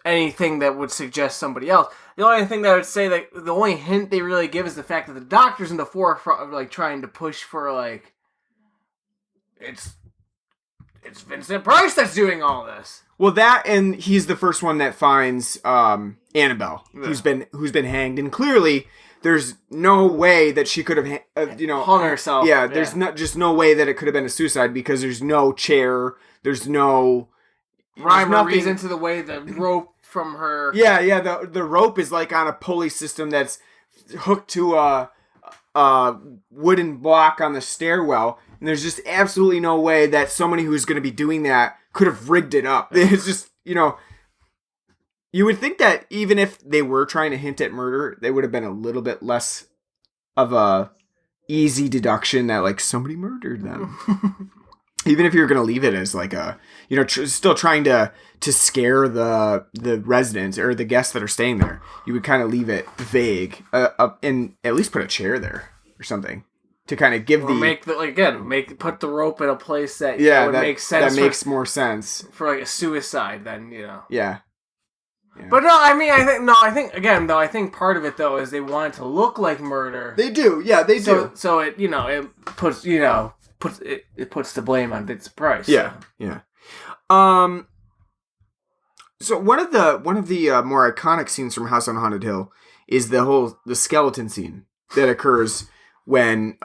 anything that would suggest somebody else. The only thing that I would say that the only hint they really give is the fact that the doctor's in the forefront of trying to push for it's Vincent Price that's doing all this. Well, that and he's the first one that finds Annabelle, who's been hanged, and clearly there's no way that she could have hung herself. Yeah, there's no way that it could have been a suicide because there's no chair, there's no rhyme or reason to the way the rope from her. Yeah, the rope is on a pulley system that's hooked to a wooden block on the stairwell. And there's just absolutely no way that somebody who's going to be doing that could have rigged it up. It's just, you would think that even if they were trying to hint at murder, they would have been a little bit less of a easy deduction that somebody murdered them. Even if you're going to leave it as still trying to scare the residents or the guests that are staying there, you would kind of leave it vague and at least put a chair there or something. To kind of give put the rope in a place that would make sense. That makes more sense for a suicide than Yeah. But no, I think part of it though is they want it to look like murder. They do, yeah, they do. So it puts the blame on Vincent Price. Yeah, yeah. So one of the more iconic scenes from House on Haunted Hill is the skeleton scene that occurs when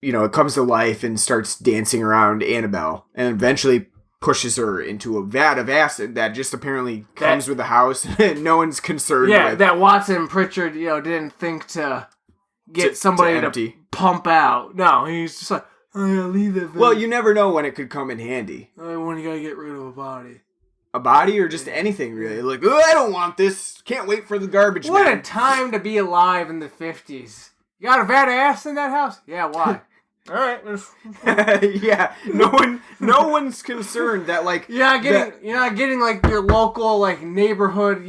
it comes to life and starts dancing around Annabelle and eventually pushes her into a vat of acid that just apparently comes with the house and no one's concerned with. Yeah, that Watson and Pritchard, didn't think to get somebody to pump out. No, he's just like, oh yeah, leave it. Well, you never know when it could come in handy. When you gotta get rid of a body. A body or just anything, really. I don't want this. Can't wait for the garbage man. What a time to be alive in the 50s. You got a vat of ass in that house? Yeah, why? All right. Yeah, no one's concerned that you're not getting your local neighborhood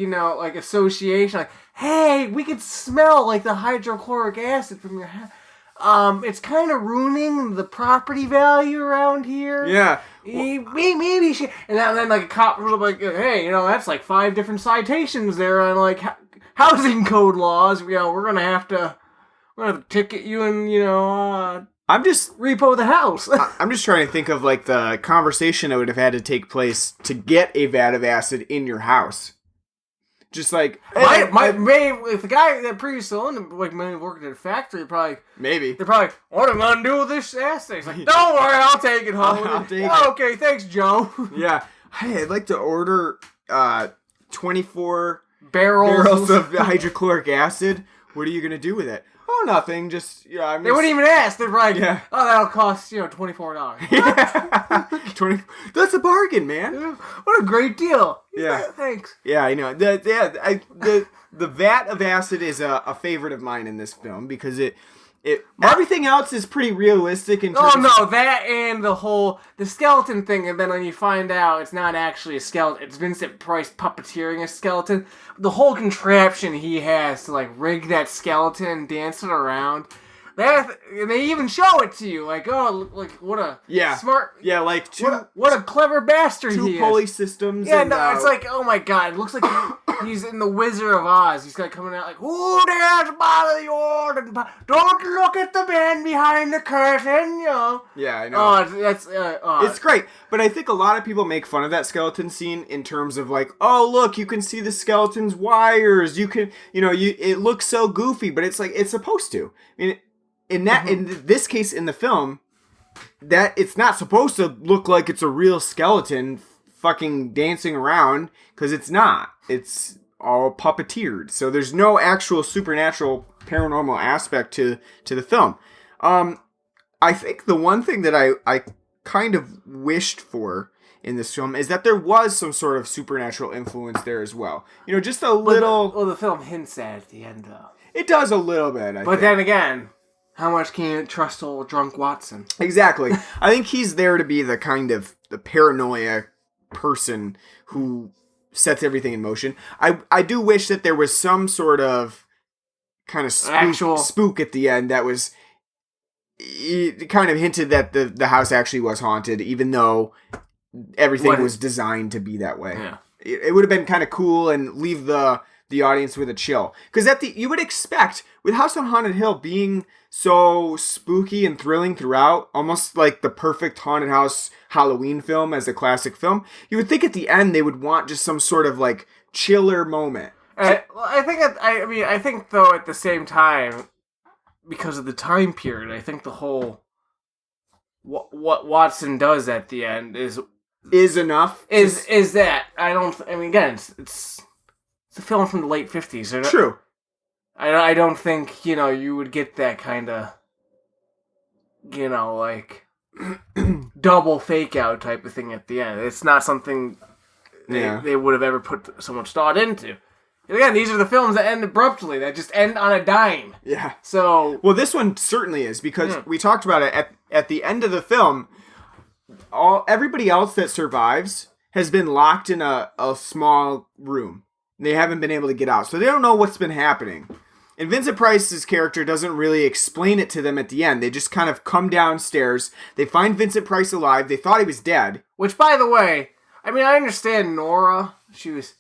association hey, we could smell the hydrochloric acid from your house. It's kind of ruining the property value around here. Yeah. Maybe she. And then a cop was hey, that's 5 different citations there on housing code laws. We're gonna have to ticket you and I'm just repo the house. I'm just trying to think of the conversation that would have had to take place to get a vat of acid in your house. Just like if the guy that previously owned him, like, maybe working at a factory, probably they're probably, what am I gonna do with this assay? He's like, don't worry, I'll take it home. I'll take it. Okay, thanks, Joe. Yeah. Hey, I'd like to order 24 barrels of hydrochloric acid. What are you gonna do with it? Oh, nothing. Just they wouldn't even ask. They're like, oh, that'll cost $24. Yeah. 20. That's a bargain, man. What a great deal. Yeah. Thanks. Yeah, I know. The vat of acid is a favorite of mine in this film because everything else is pretty realistic in terms no, that and the skeleton thing, and then when you find out it's not actually a skeleton, it's Vincent Price puppeteering a skeleton. The whole contraption he has to like rig that skeleton and dance it around. And they even show it to you, like, oh, like what a smart, like what a clever bastard he is. Two pulley systems. Yeah, it's like, oh my god, it looks like he's in the Wizard of Oz. He's like coming out like, who dares bother the organ? Don't look at the man behind the curtain, you know. Yeah, I know. Oh, it's great, but I think a lot of people make fun of that skeleton scene in terms of like, oh look, you can see the skeleton's wires. You can, it looks so goofy, but it's like it's supposed to. I mean. In this case in the film, that it's not supposed to look like it's a real skeleton fucking dancing around because it's not. It's all puppeteered. So there's no actual supernatural paranormal aspect to the film. I think the one thing that I kind of wished for in this film is that there was some sort of supernatural influence there as well. Just a little. Well, the film hints at the end though. It does a little bit. I think. Then again. How much can you trust old drunk Watson? Exactly. I think he's there to be the kind of the paranoia person who sets everything in motion. I do wish that there was some sort of kind of spook at the end that was kind of hinted that the house actually was haunted, even though everything was designed to be that way. Yeah. It would have been kind of cool and leave the audience with a chill. Because you would expect, with House on Haunted Hill being so spooky and thrilling throughout, almost like the perfect haunted house Halloween film as a classic film, you would think at the end they would want just some sort of like chiller moment. I think though at the same time, because of the time period, I think the whole what Watson does at the end is enough. Is that again it's a film from the late 50s. True. I don't think, you would get that kind of, like, double fake out type of thing at the end. It's not something they would have ever put so much thought into. And again, these are the films that end abruptly, that just end on a dime. Yeah. So... Well, this one certainly is, because we talked about it at the end of the film, everybody else that survives has been locked in a small room. They haven't been able to get out, so they don't know what's been happening. And Vincent Price's character doesn't really explain it to them at the end. They just kind of come downstairs. They find Vincent Price alive. They thought he was dead. Which, by the way, I understand Nora. She was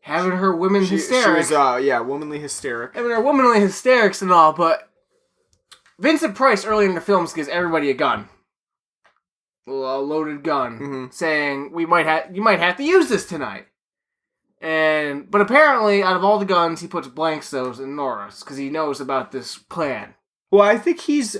having her women hysterics. She was, womanly hysteric. Having her womanly hysterics and all, but Vincent Price early in the films gives everybody a gun. A loaded gun. Saying, you might have to use this tonight. But apparently, out of all the guns, he puts blanks those in Nora's because he knows about this plan. Well, I think he's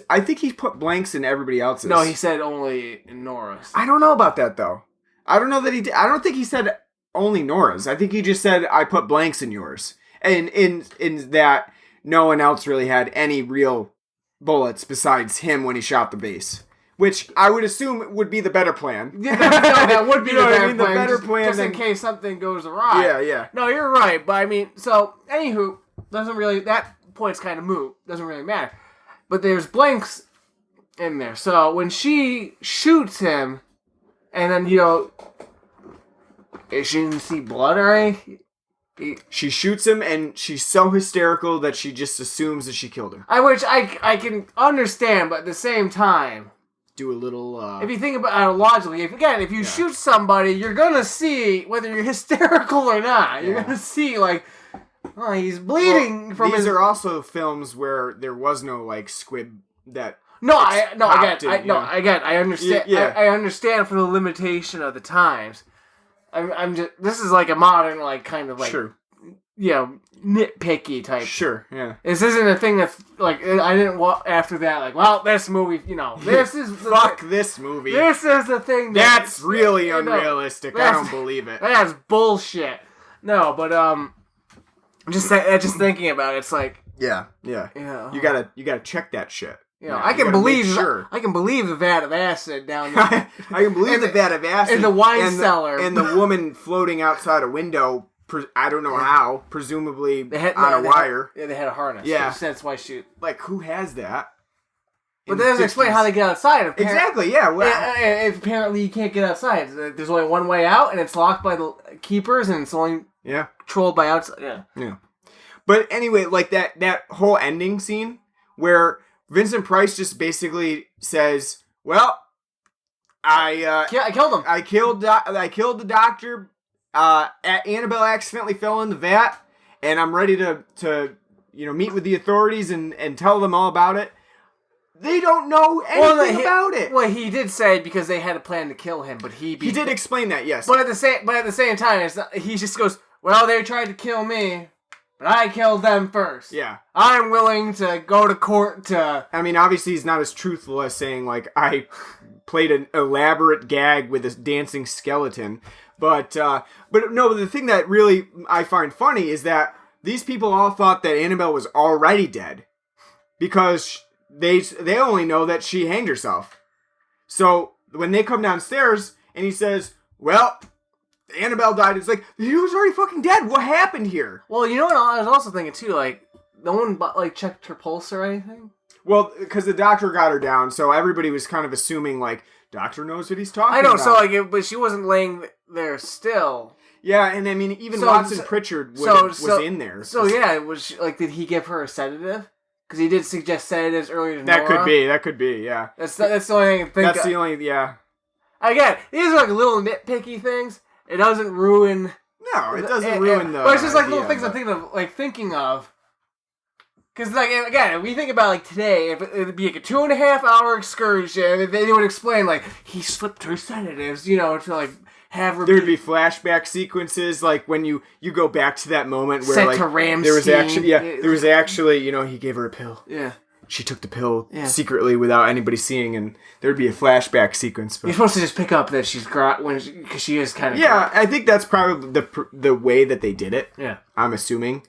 put blanks in everybody else's. No, he said only in Nora's. I don't know about that though. I don't know that he did. I don't think he said only Nora's. I think he just said I put blanks in yours, and in that no one else really had any real bullets besides him when he shot the base. Which I would assume would be the better plan. Yeah, that would be the better plan. The better plan just in case something goes awry. Yeah. No, you're right. But anywho, that point's kind of moot. Doesn't really matter. But there's blanks in there. So when she shoots him, and then, she didn't see blood or anything. She shoots him, and she's so hysterical that she just assumes that she killed him. Which I can understand, but at the same time... Do a little... If you think about it logically, if you shoot somebody, you're going to see, whether you're hysterical or not, you're going to see, he's bleeding from his... These are also films where there was no, squib that... I understand. Yeah. I understand for the limitation of the times. This is like a modern, kind of True. nitpicky type. Sure, yeah. This isn't a thing that's like I didn't after that like, well, this movie, this is fuck this movie. This is the thing that's really unrealistic. I don't believe it. That's bullshit. No, but just thinking about it, it's like yeah. You gotta check that shit. I can believe the vat of acid down there. I can believe the vat of acid in the wine cellar and the woman floating outside a window. I don't know how. Presumably on a wire. They had a harness. Yeah, so that's why she. Like, who has that? But that doesn't explain how they get outside. Exactly. Yeah. Well, if apparently you can't get outside. There's only one way out, and it's locked by the keepers, and it's only controlled by outside. Yeah. But anyway, like that whole ending scene where Vincent Price just basically says, "Well, I killed him. I killed the doctor. Annabelle accidentally fell in the vat, and I'm ready to meet with the authorities and tell them all about it." They don't know anything about it. Well, he did say because they had a plan to kill him, but he did explain that, yes. But at the same time, he just goes, "Well, they tried to kill me, but I killed them first. Yeah, I'm willing to go to court to." I mean, obviously, he's not as truthful as saying like I played an elaborate gag with this dancing skeleton. But no, the thing that really I find funny is that these people all thought that Annabelle was already dead because they only know that she hanged herself. So when they come downstairs and he says, "Well, Annabelle died," it's like, he was already fucking dead. What happened here? Well, you know what I was also thinking too, like no one checked her pulse or anything. Well, because the doctor got her down, so everybody was kind of assuming like doctor knows what he's talking about. I know, but she wasn't laying there still. Yeah, and I mean, even Watson Pritchard was in there. So yeah, did he give her a sedative? Because he did suggest sedatives earlier to That Nora. could be, yeah. That's the only thing I can think of. That's the only, yeah. Again, these are like little nitpicky things. It doesn't ruin... No, it doesn't ruin the... But it's just like little things I'm thinking of. Because, like, again, if we think about, like, today, if it would be like a 2.5-hour excursion, they would explain, like, he slipped her sedatives, to, like, have her... There would be flashback sequences, like, when you go back to that moment where, like, there was actually, he gave her a pill. Yeah. She took the pill secretly without anybody seeing, and there would be a flashback sequence. You're supposed to just pick up that she's because she is kind of... Yeah, I think that's probably the way that they did it. Yeah. I'm assuming.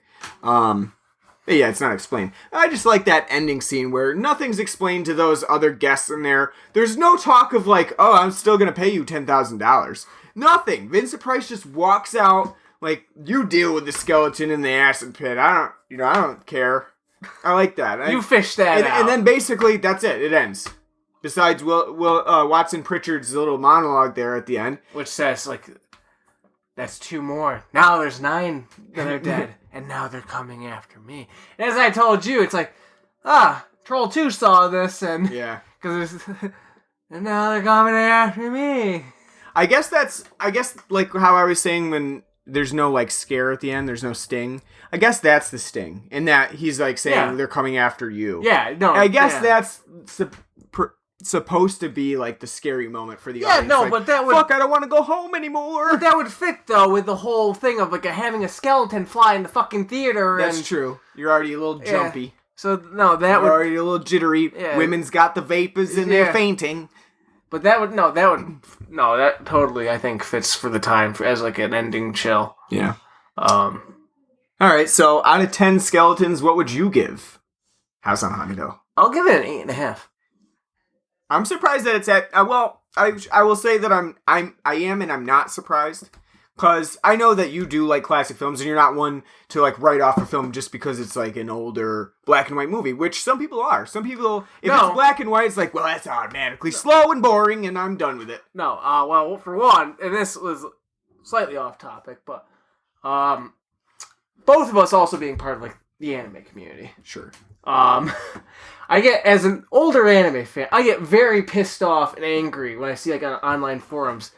But yeah, it's not explained. I just like that ending scene where nothing's explained to those other guests in there. There's no talk of like, oh, I'm still going to pay you $10,000. Nothing. Vincent Price just walks out like, you deal with the skeleton in the acid pit. I don't care. I like that. You fish that out. And then basically, that's it. It ends. Besides Watson Pritchard's little monologue there at the end. Which says, like, that's 2 more. Now there's 9 that are dead. And now they're coming after me. And as I told you, it's like, Troll 2 saw this, and yeah, and now they're coming after me. I guess like how I was saying when there's no like scare at the end, there's no sting. I guess that's the sting, in that he's like saying they're coming after you. Yeah, no. I guess that's supposed to be like the scary moment for the audience. Yeah, no, like, but that would... Fuck, I don't want to go home anymore. But that would fit, though, with the whole thing of, like, having a skeleton fly in the fucking theater. That's true. You're already a little jumpy. So, no, that You're already a little jittery. Yeah. Women's got the vapors and they're fainting. But that totally, I think, fits for the time as, like, an ending chill. Yeah. Alright, so out of 10 skeletons, what would you give House on Haunted Hill? I'll give it an 8.5. I'm surprised that it's at... I will say that I am and I'm not surprised. Because I know that you do like classic films and you're not one to like write off a film just because it's like an older black and white movie, which some people are. Some people, if it's black and white, it's like, well, that's automatically slow and boring and I'm done with it. No, well, for one, and this was slightly off topic, but both of us also being part of like the anime community. Sure. I get, as an older anime fan, I get very pissed off and angry when I see like on online forums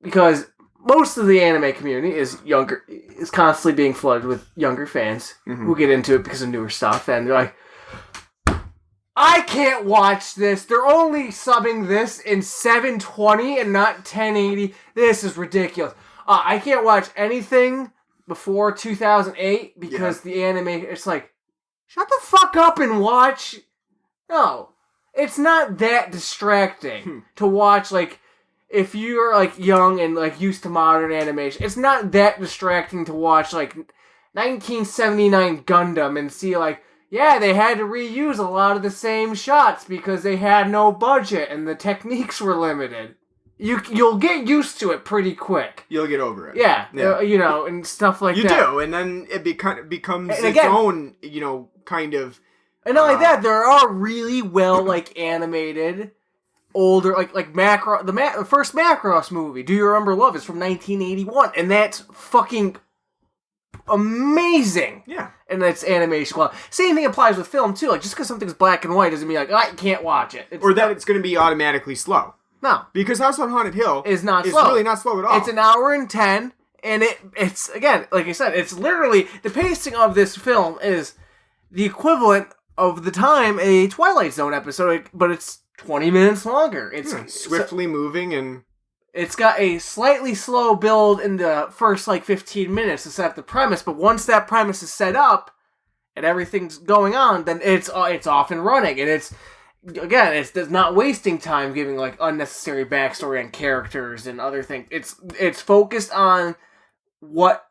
because most of the anime community is constantly being flooded with younger fans who get into it because of newer stuff, and they're like, I can't watch this. They're only subbing this in 720 and not 1080. This is ridiculous. I can't watch anything before 2008 because the anime, it's like, shut the fuck up and watch. No, it's not that distracting to watch, like, if you're, like, young and, like, used to modern animation, it's not that distracting to watch, like, 1979 Gundam and see, like, yeah, they had to reuse a lot of the same shots because they had no budget and the techniques were limited. You'll get used to it pretty quick. You'll get over it. Yeah. You know, and stuff like that. You do, and then it becomes its own, you know, kind of... And not like that, there are really well, like, animated, older, like the first Macross movie, Do You Remember Love, is from 1981, and that's fucking amazing. Yeah. And that's animation. Well, same thing applies with film, too. Like, just because something's black and white doesn't mean, like, I can't watch it. Or that it's going to be automatically slow. No. Because House on Haunted Hill is not slow. It's really not slow at all. It's an hour and 10, and it's, again, like I said, it's literally, the pacing of this film is the equivalent of the time a Twilight Zone episode, but it's 20 minutes longer. It's swiftly moving, and it's got a slightly slow build in the first, like, 15 minutes to set up the premise, but once that premise is set up and everything's going on, then it's off and running, and it's not wasting time giving, like, unnecessary backstory on characters and other things. It's focused on what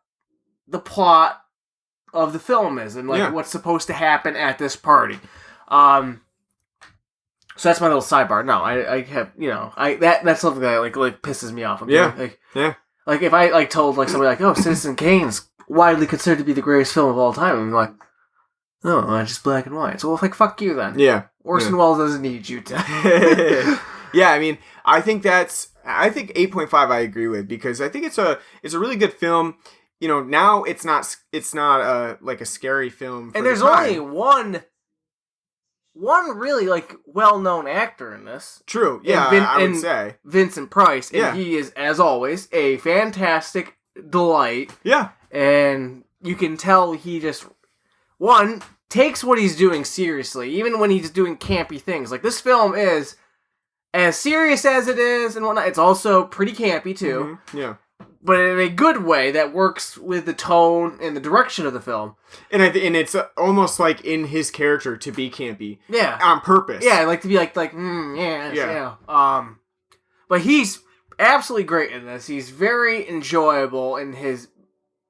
the plot of the film is and, like, what's supposed to happen at this party. So that's my little sidebar. No, I have, you know, that's something that like pisses me off. Like if I, like, told, like, somebody, like, oh, Citizen Kane's widely considered to be the greatest film of all time, I'm like, no, it's just black and white. So, well, like, fuck you then. Yeah. Orson Welles doesn't need you to. Yeah, I mean, I think 8.5 I agree with, because I think it's a really good film. You know, now it's not like a scary film. And there's only one really, like, well-known actor in this. True. Yeah, I would say Vincent Price, and he is, as always, a fantastic delight. Yeah. And you can tell he just takes what he's doing seriously, even when he's doing campy things. Like, this film is as serious as it is and whatnot. It's also pretty campy too. Mm-hmm. Yeah. But in a good way that works with the tone and the direction of the film. And it's almost like in his character to be campy. Yeah. On purpose. Yeah, like to be like, yeah. But he's absolutely great in this. He's very enjoyable in his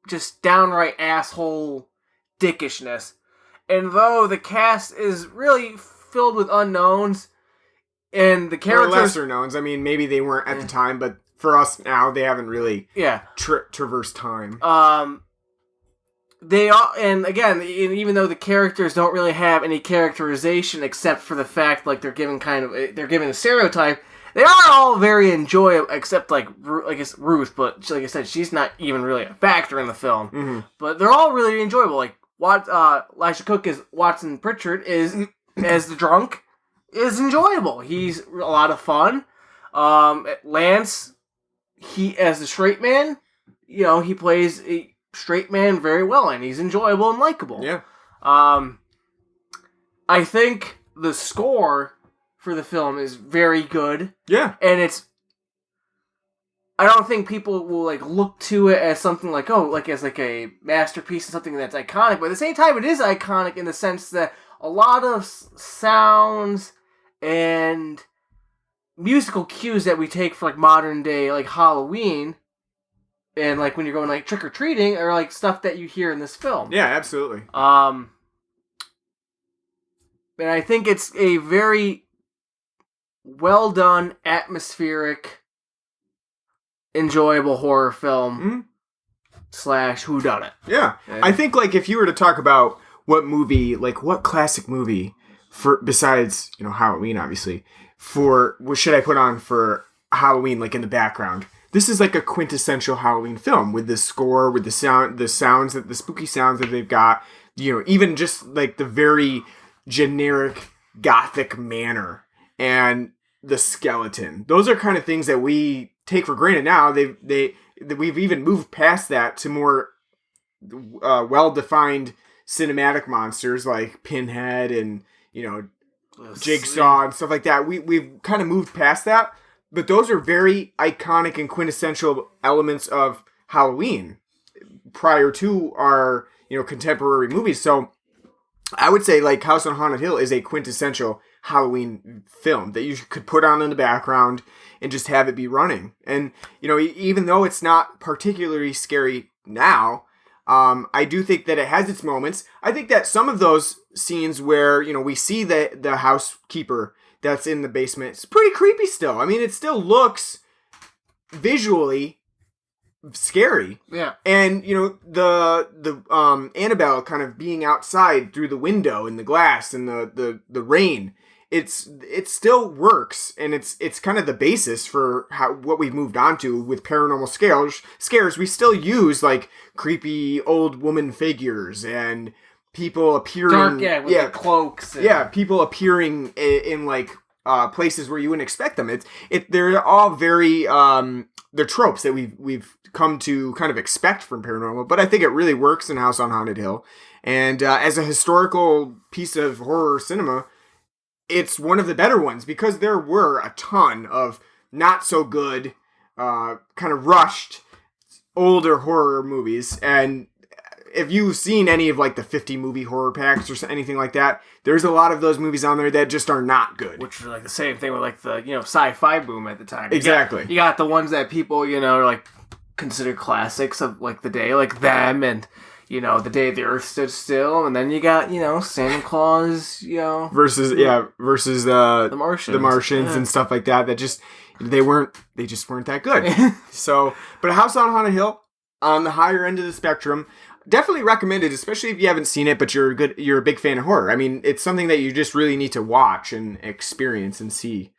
just downright asshole dickishness. And though the cast is really filled with unknowns, and the characters... Or lesser knowns. I mean, maybe they weren't at the time, but for us now, they haven't really traversed time. They are, and again, even though the characters don't really have any characterization except for the fact, like, they're given a stereotype, they are all very enjoyable, except, like, I guess Ruth, but like I said, she's not even really a factor in the film. Mm-hmm. But they're all really enjoyable. Like, Elijah Cook as Watson Pritchard as the drunk is enjoyable. He's a lot of fun. Lance, he as the straight man, you know, he plays a straight man very well, and he's enjoyable and likable. Yeah. I think the score for the film is very good. Yeah. And I don't think people will, like, look to it as something like, oh, like, as, like, a masterpiece and something that's iconic. But at the same time, it is iconic in the sense that a lot of sounds and musical cues that we take for, like, modern day, like, Halloween, and, like, when you're going, like, trick-or-treating, are, like, stuff that you hear in this film. Yeah, absolutely. And I think it's a very well-done, atmospheric, enjoyable horror film / whodunit. Yeah. I think, like, if you were to talk about what classic movie besides, you know, Halloween, obviously, what should I put on for Halloween, like, in the background? This is like a quintessential Halloween film with the score, with the spooky sounds that they've got, you know, even just like the very generic gothic manner and the skeleton. Those are kind of things that we take for granted now. We've even moved past that to more well-defined cinematic monsters like Pinhead and, you know, Jigsaw and stuff like that. We've kind of moved past that, but those are very iconic and quintessential elements of Halloween. prior to our, contemporary movies. So I would say like House on Haunted Hill is a quintessential Halloween film that you could put on in the background and just have it be running. And, even though it's not particularly scary now, I do think that it has its moments. I think that some of those scenes where, we see the housekeeper that's in the basement, it's pretty creepy still. I mean, it still looks visually scary. Yeah. And, the Annabelle kind of being outside through the window and the glass and the rain, it still works, and it's kind of the basis for what we've moved on to with paranormal scares. We still use like creepy old woman figures and people appearing with cloaks. People appearing in like places where you wouldn't expect them. They're all very they're tropes that we've come to kind of expect from paranormal, but I think it really works in House on Haunted Hill. And as a historical piece of horror cinema, it's one of the better ones because there were a ton of not so good, kind of rushed, older horror movies. And if you've seen any of like the 50 movie horror packs or anything like that, there's a lot of those movies on there that just are not good. Which was like the same thing with like the, sci-fi boom at the time. Exactly. You got the ones that people, are like considered classics of like the day, like them and... The Day the Earth Stood Still, and then you got, Santa Claus, versus the Martians and stuff like that. That just they just weren't that good. So, but House on Haunted Hill on the higher end of the spectrum, definitely recommended, especially if you haven't seen it, but you're a big fan of horror. I mean, it's something that you just really need to watch and experience and see.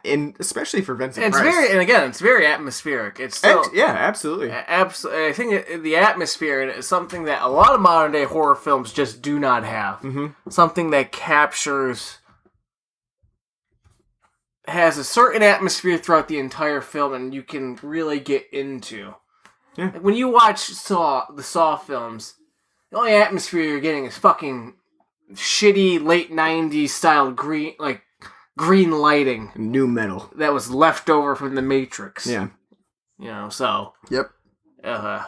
And especially for Vincent Price. It's very atmospheric. It's still, absolutely. Absolutely. I think the atmosphere is something that a lot of modern day horror films just do not have. Mm-hmm. Something that has a certain atmosphere throughout the entire film, and you can really get into. Yeah. Like when you watch the Saw films, the only atmosphere you're getting is fucking shitty late 90s style green lighting. New metal. That was left over from the Matrix. Yeah. So. Yep. I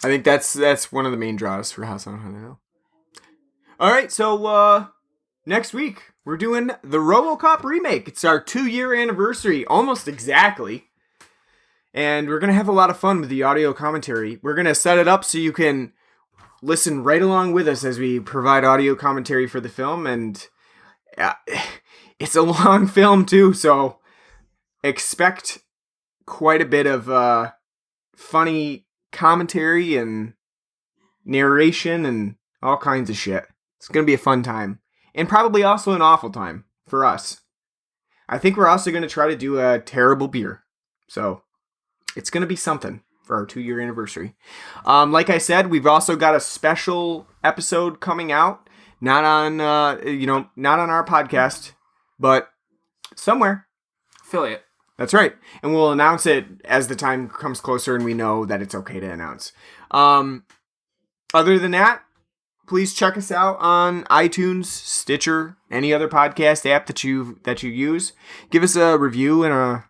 think that's one of the main draws for House on Haunted Hill. All right, so next week we're doing the RoboCop remake. It's our 2-year anniversary, almost exactly. And we're going to have a lot of fun with the audio commentary. We're going to set it up so you can listen right along with us as we provide audio commentary for the film. And it's a long film, too, so expect quite a bit of funny commentary and narration and all kinds of shit. It's going to be a fun time. And probably also an awful time for us. I think we're also going to try to do a terrible beer. So it's going to be something for our 2-year anniversary. Like I said, we've also got a special episode coming out. Not on, not on our podcast, but somewhere. Affiliate. That's right. And we'll announce it as the time comes closer and we know that it's okay to announce. Other than that, please check us out on iTunes, Stitcher, any other podcast app that you use. Give us a review and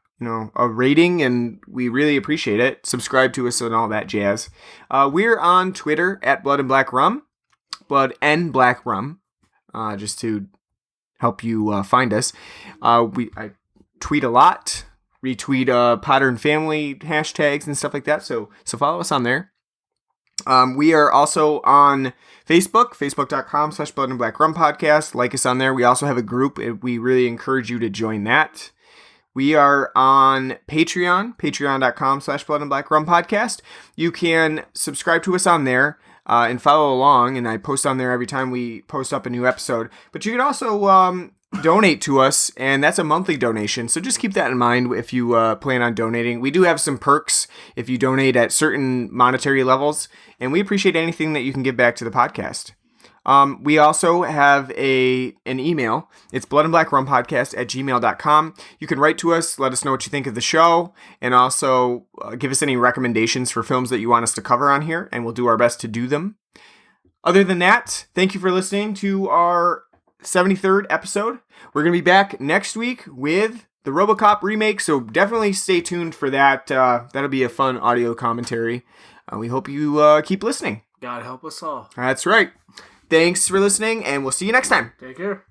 a rating, and we really appreciate it. Subscribe to us and all that jazz. We're on Twitter at Blood and Black Rum. Blood and Black Rum, just to help you find us. I tweet a lot, retweet Potter and Family hashtags and stuff like that, so follow us on there. We are also on Facebook, facebook.com/Blood and Black Rum Podcast. Like us on there. We also have a group. We really encourage you to join that. We are on Patreon, patreon.com/Blood and Black Rum Podcast. You can subscribe to us on there. And follow along, and I post on there every time we post up a new episode. But you can also donate to us, and that's a monthly donation, so just keep that in mind if you plan on donating. We do have some perks if you donate at certain monetary levels, and we appreciate anything that you can give back to the podcast. We also have an email. It's bloodandblackrumpodcast@gmail.com. You can write to us, let us know what you think of the show, and also give us any recommendations for films that you want us to cover on here, and we'll do our best to do them. Other than that, thank you for listening to our 73rd episode. We're going to be back next week with the RoboCop remake, so definitely stay tuned for that. That'll be a fun audio commentary. We hope you keep listening. God help us all. That's right. Thanks for listening, and we'll see you next time. Take care.